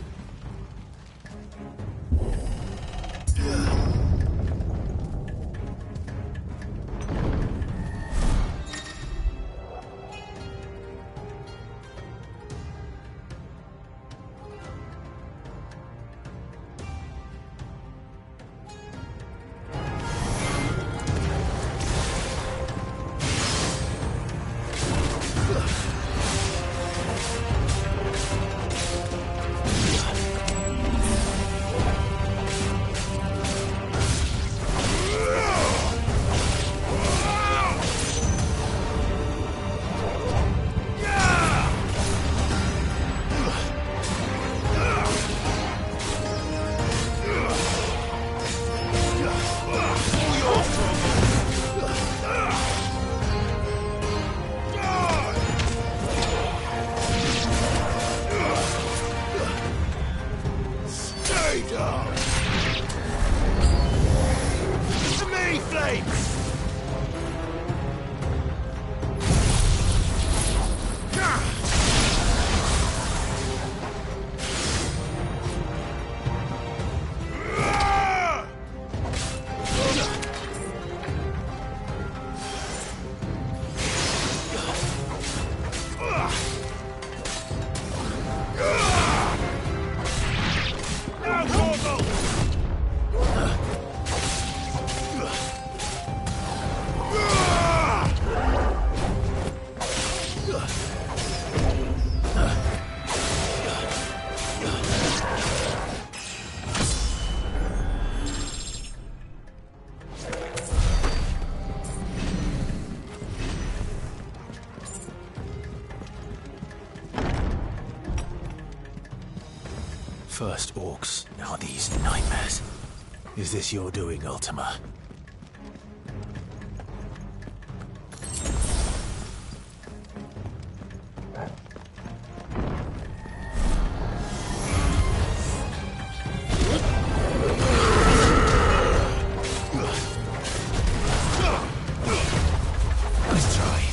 First orcs, now these nightmares. Is this your doing, Ultima? Nice try.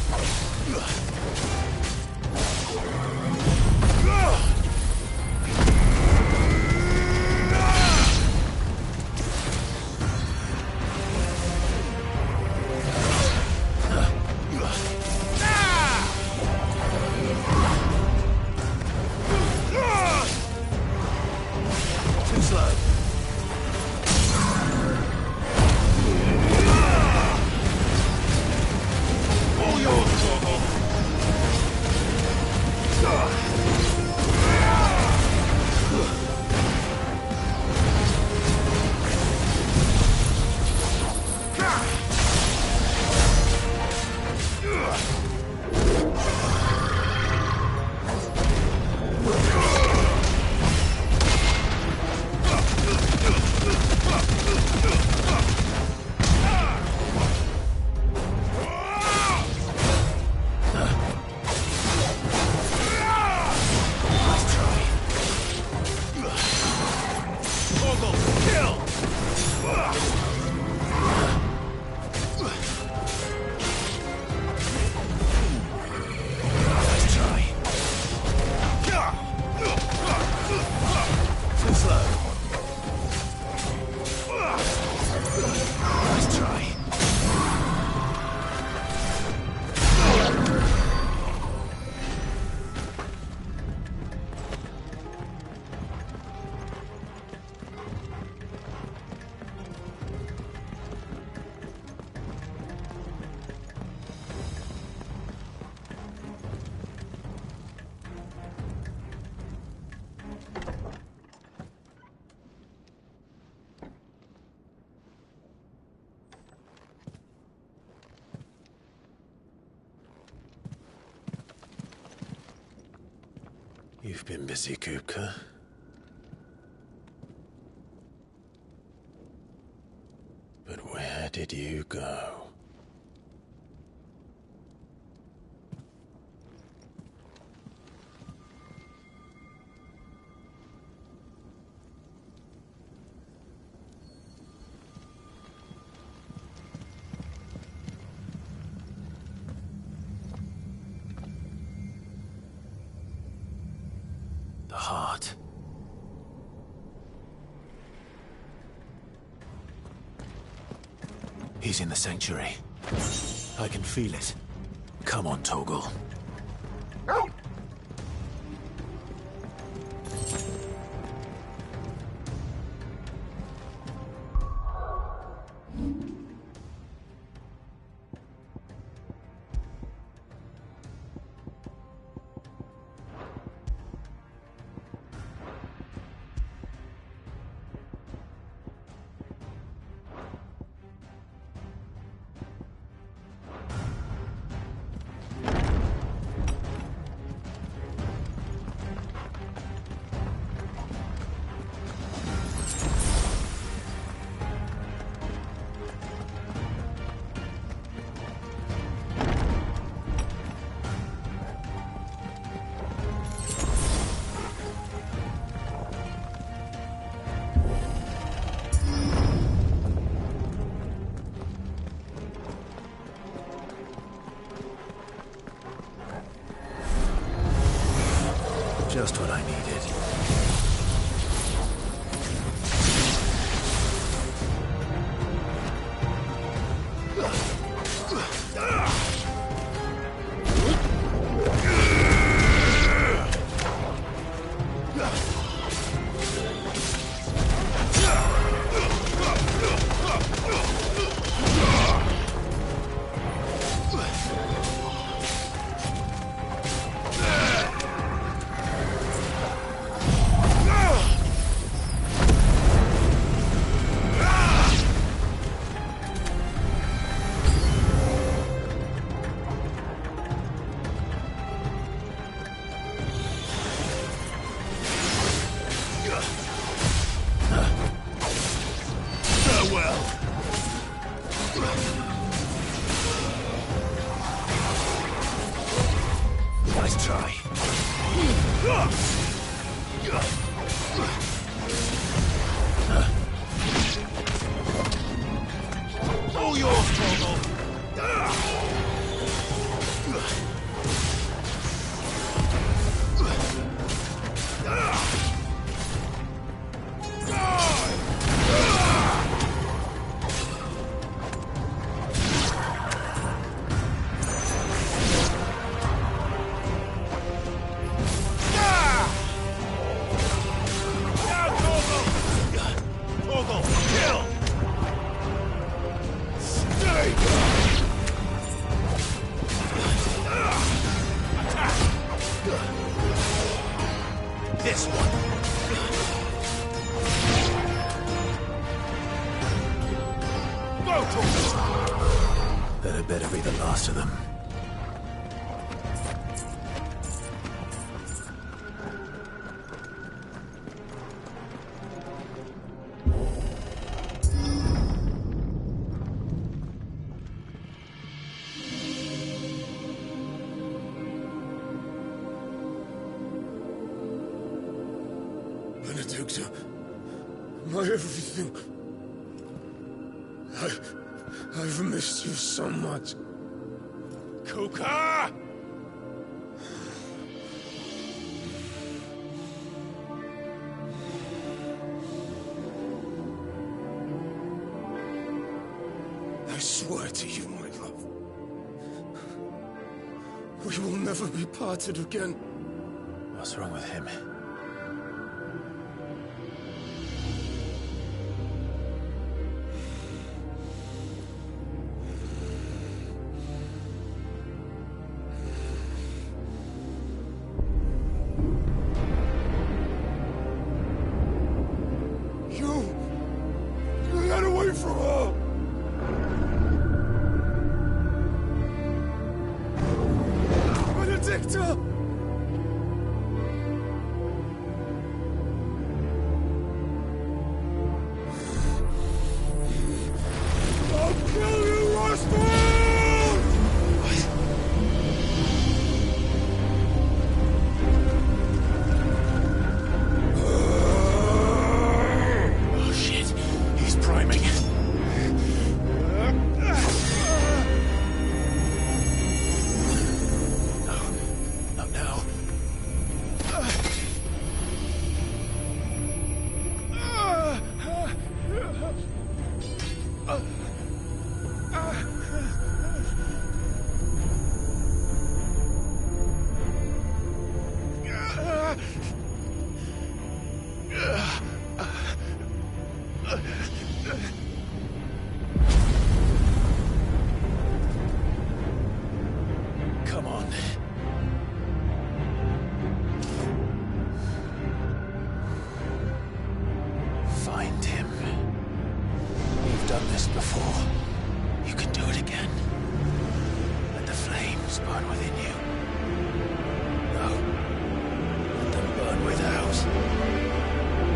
You've been busy, Kupka. But where did you go? The heart. He's in the sanctuary. I can feel it. Come on, Toggle. Just what I needed. Nice try. All yours, Toggle. This one. Go, Toggle! That had better be the last of them. Benedicta, my everything. I've missed you so much. Kuka! I swear to you, my love, we will never be parted again. What's wrong with him? You got away from her! Benedicta!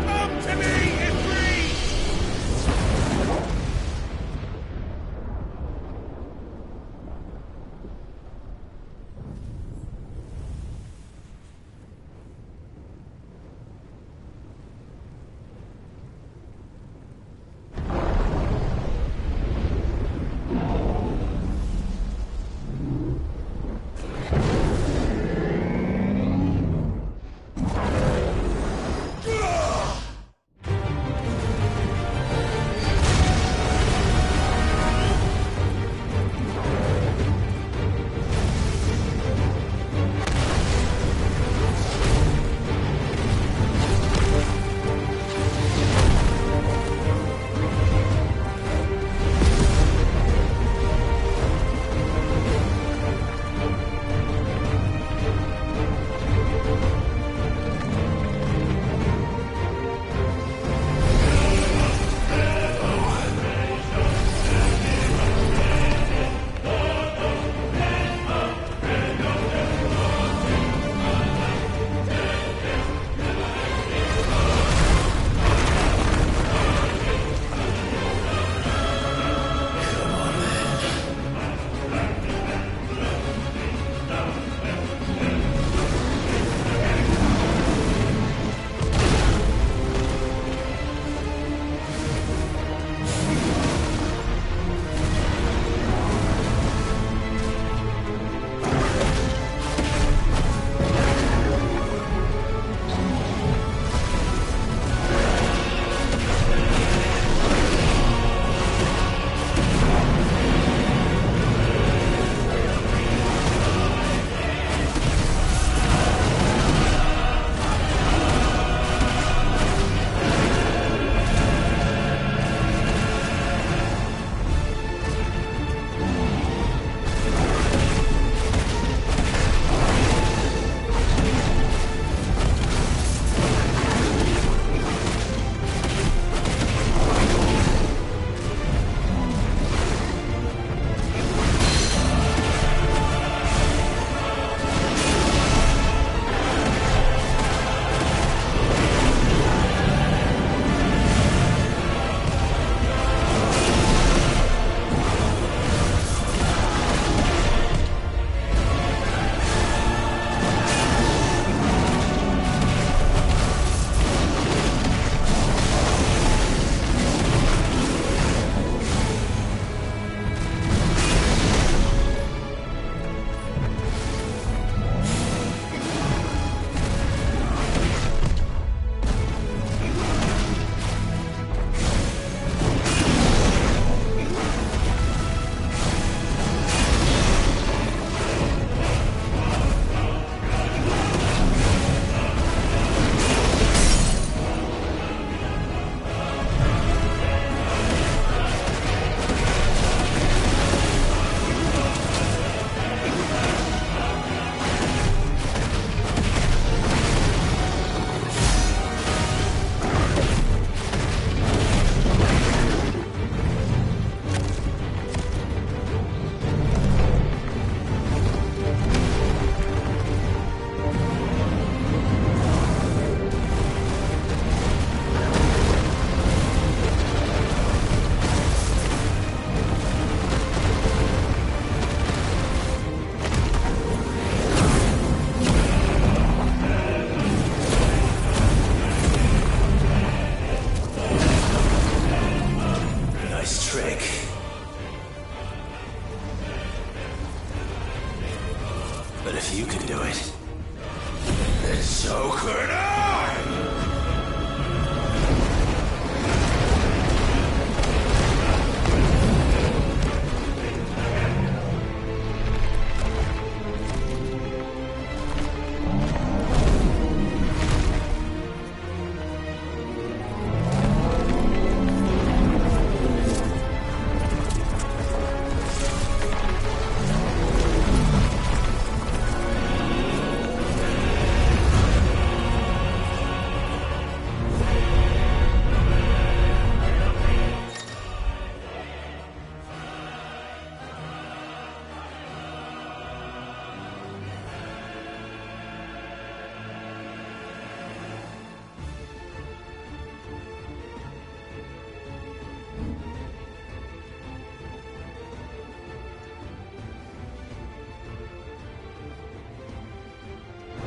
Come to me, Ifrit!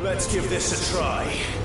Let's give this a try.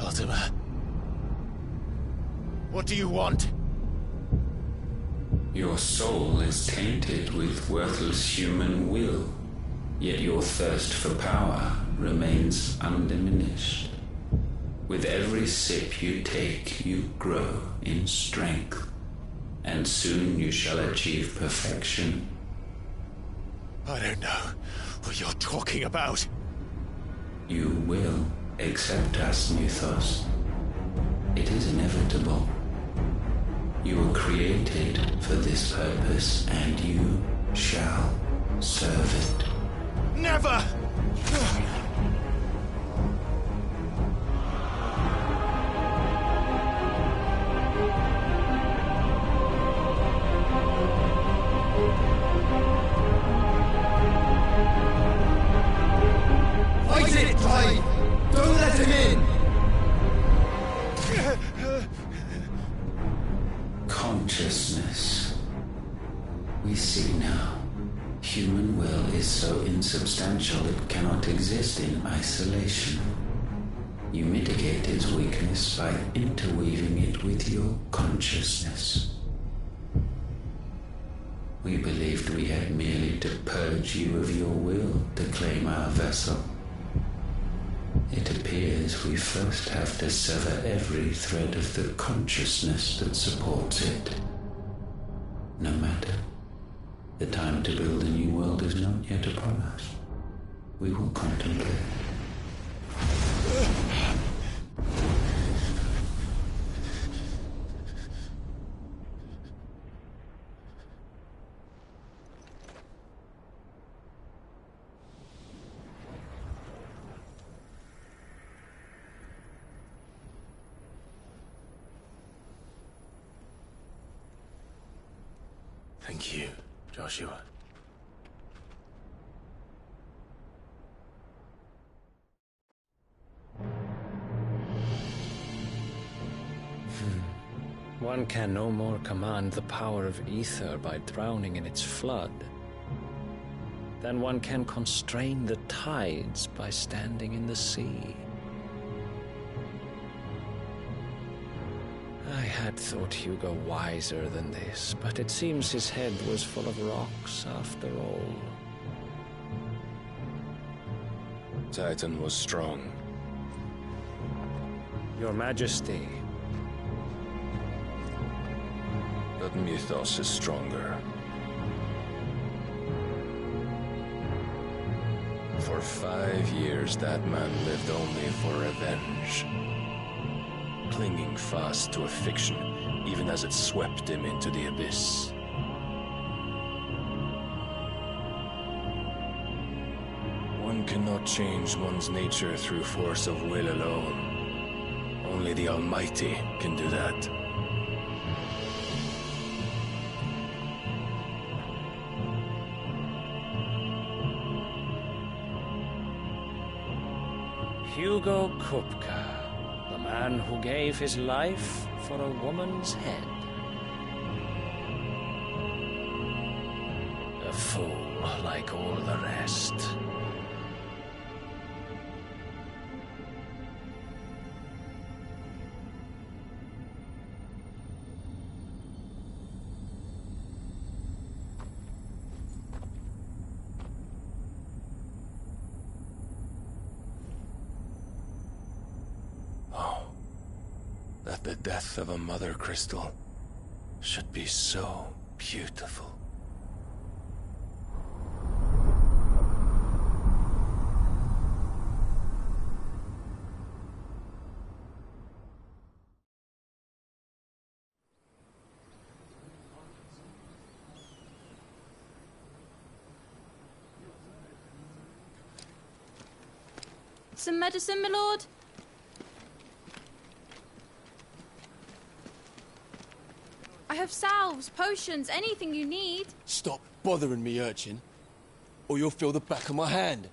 Ultima. What do you want? Your soul is tainted with worthless human will, yet your thirst for power remains undiminished. With every sip you take, you grow in strength, and soon you shall achieve perfection. I don't know what you're talking about. You will accept us, Mythos. It is inevitable. You were created for this purpose, and you shall serve it. Never! Fight it, Clive! Don't let him in! Consciousness. We see now. Human will is so insubstantial it cannot exist in isolation. You mitigate its weakness by interweaving it with your consciousness. We believed we had merely to purge you of your will to claim our vessel. It appears we first have to sever every thread of the consciousness that supports it. No matter. The time to build a new world is not yet upon us. We will contemplate. Thank you, Joshua. One can no more command the power of ether by drowning in its flood than one can constrain the tides by standing in the sea. I had thought Hugo wiser than this, but it seems his head was full of rocks after all. Titan was strong. Your Majesty. But Mythos is stronger. For 5 years, that man lived only for revenge. Clinging fast to a fiction, even as it swept him into the abyss. One cannot change one's nature through force of will alone. Only the Almighty can do that. Hugo Kupka, the man who gave his life for a woman's head. A fool like all the rest. That the death of a mother crystal should be so beautiful. Some medicine, my lord? I have salves, potions, anything you need. Stop bothering me, urchin, or you'll feel the back of my hand.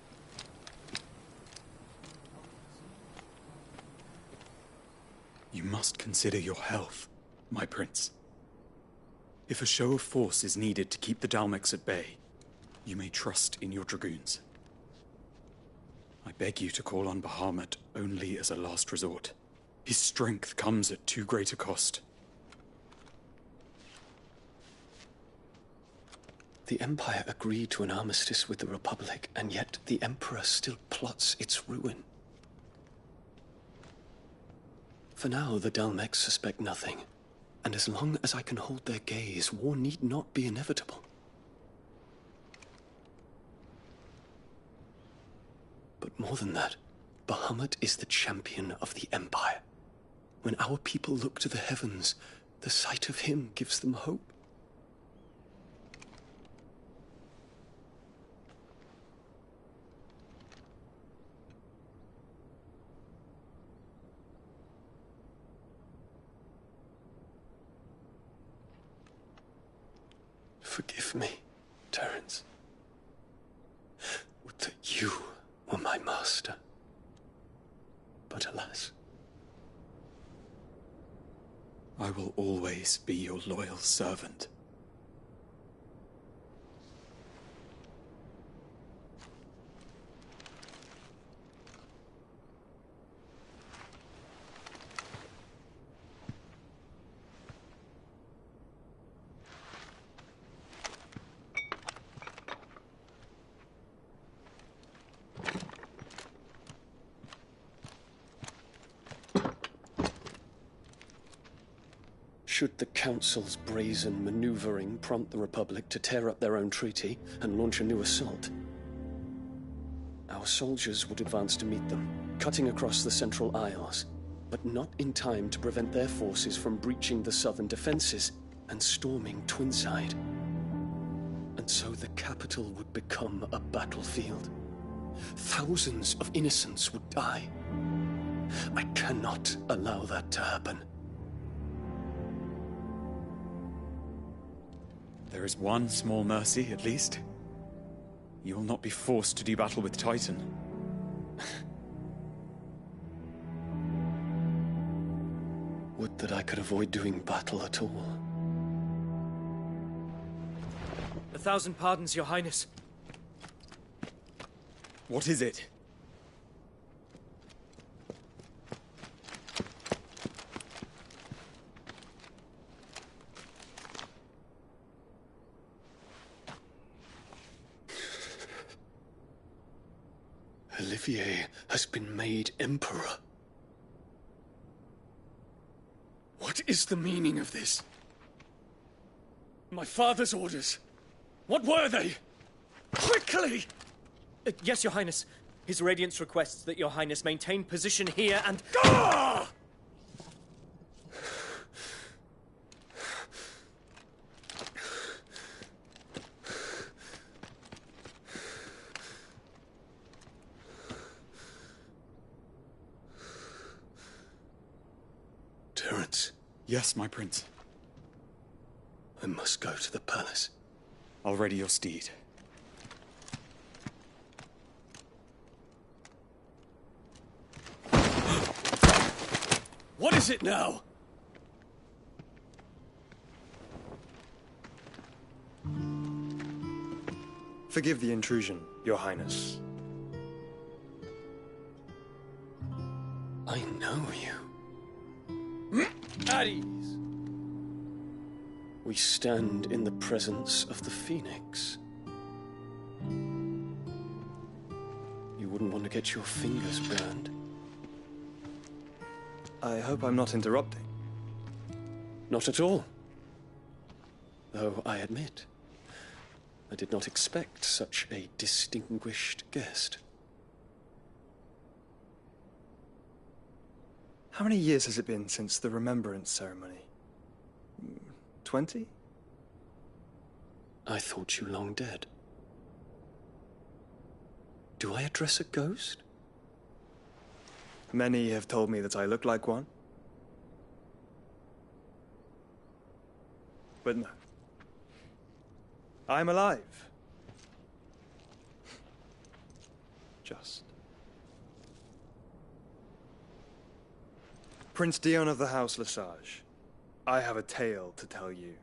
You must consider your health, my prince. If a show of force is needed to keep the Dalmex at bay, you may trust in your dragoons. I beg you to call on Bahamut only as a last resort. His strength comes at too great a cost. The Empire agreed to an armistice with the Republic, and yet the Emperor still plots its ruin. For now, the Dalmex suspect nothing, and as long as I can hold their gaze, war need not be inevitable. But more than that, Bahamut is the champion of the Empire. When our people look to the heavens, the sight of him gives them hope. Forgive me, Terence. Would that you were my master. But alas. I will always be your loyal servant. Should the Council's brazen maneuvering prompt the Republic to tear up their own treaty and launch a new assault, our soldiers would advance to meet them, cutting across the Central Isles, but not in time to prevent their forces from breaching the southern defenses and storming Twinside. And so the capital would become a battlefield. Thousands of innocents would die. I cannot allow that to happen. There is one small mercy, at least. You will not be forced to do battle with Titan. Would that I could avoid doing battle at all. 1,000 pardons, Your Highness. What is it? Olivier has been made Emperor. What is the meaning of this? My father's orders. What were they? Quickly! Yes, Your Highness. His Radiance requests that Your Highness maintain position here and... Ah! Terence. Yes, my prince. I must go to the palace. I'll ready your steed. What is it now? Forgive the intrusion, Your Highness. I know you. At ease. We stand in the presence of the Phoenix. You wouldn't want to get your fingers burned. I hope I'm not interrupting. Not at all. Though I admit, I did not expect such a distinguished guest. How many years has it been since the Remembrance ceremony? 20? I thought you long dead. Do I address a ghost? Many have told me that I look like one. But no. I'm alive. Just. Prince Dion of the House Lesage, I have a tale to tell you.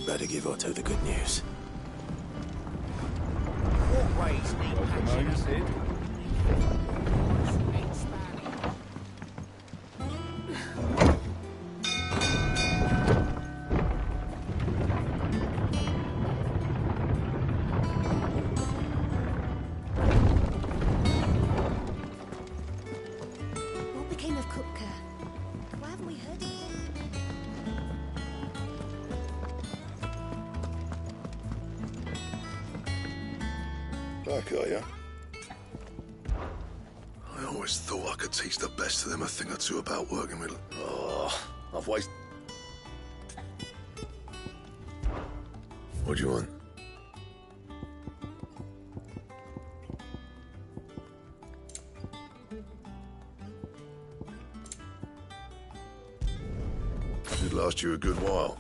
better give Otto the good news. Walkways need patching up. What became of Kupka? Why haven't we heard of him? Back, are you? I always thought I could teach the best of them a thing or two about working with... Oh, I've wasted... What do you want? Should last you a good while.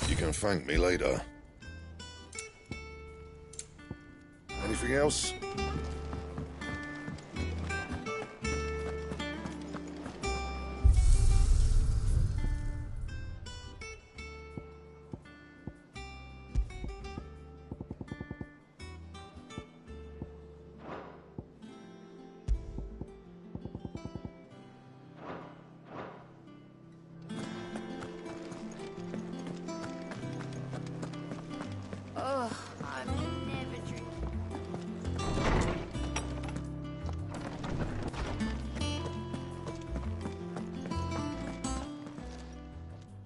You can thank me later. Anything else? Oh, I've never drink.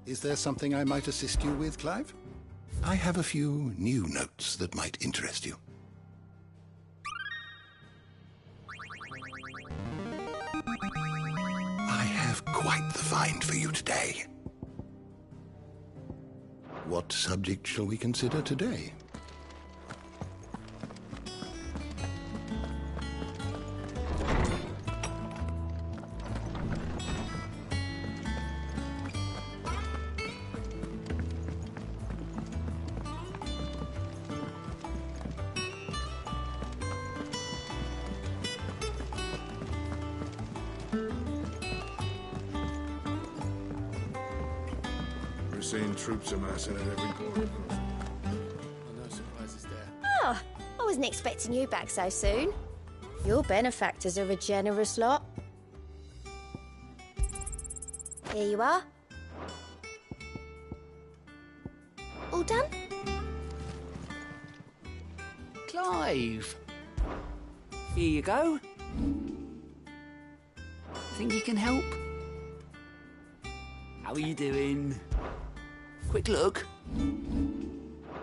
Is there something I might assist you with, Clive? I have a few new notes that might interest you. I have quite the find for you today. What subject shall we consider today? We're seeing troops amassing at every corner. No surprises there. Oh, I wasn't expecting you back so soon. Your benefactors are a generous lot. Here you are. All done? Clive. Here you go. Think you can help? How are you doing? Quick look.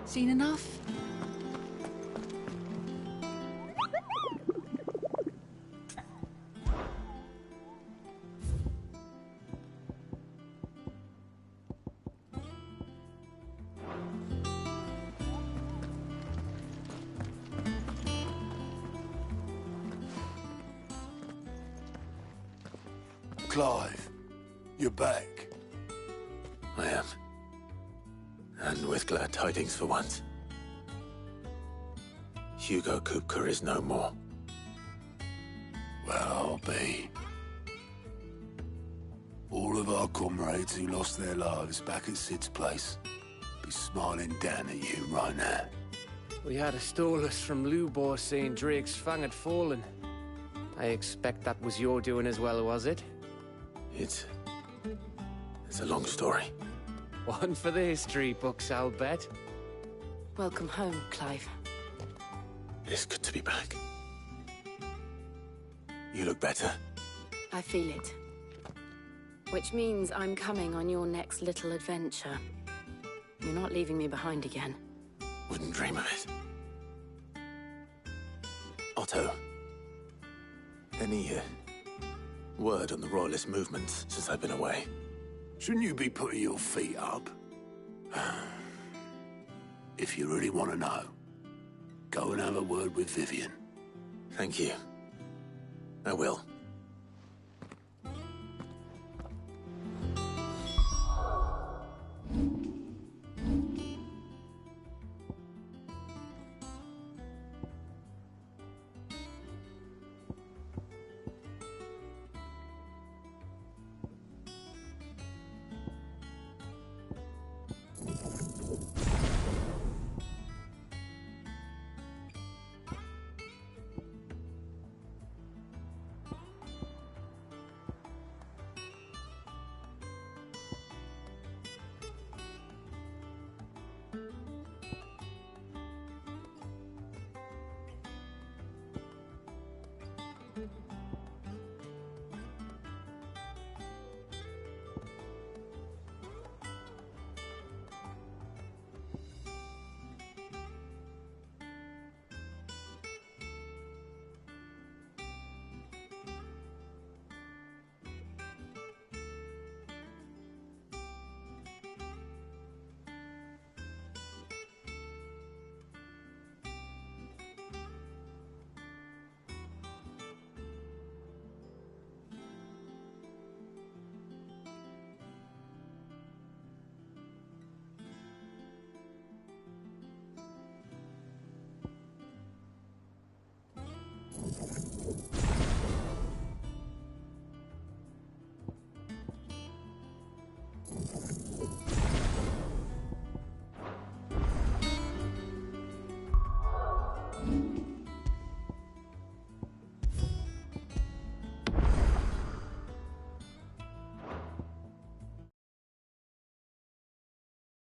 Seen enough? Clive, you're back. I am. And with glad tidings for once. Hugo Kupka is no more. Well, I'll be. All of our comrades who lost their lives back at Sid's place be smiling down at you right now. We had a stolus from Lubor saying Drake's fang had fallen. I expect that was your doing as well, was it? It's a long story. One for the history books, I'll bet. Welcome home, Clive. It's good to be back. You look better. I feel it. Which means I'm coming on your next little adventure. You're not leaving me behind again. Wouldn't dream of it. Otto, any word on the Royalist movement since I've been away? Shouldn't you be putting your feet up? If you really want to know, go and have a word with Vivian. Thank you. I will.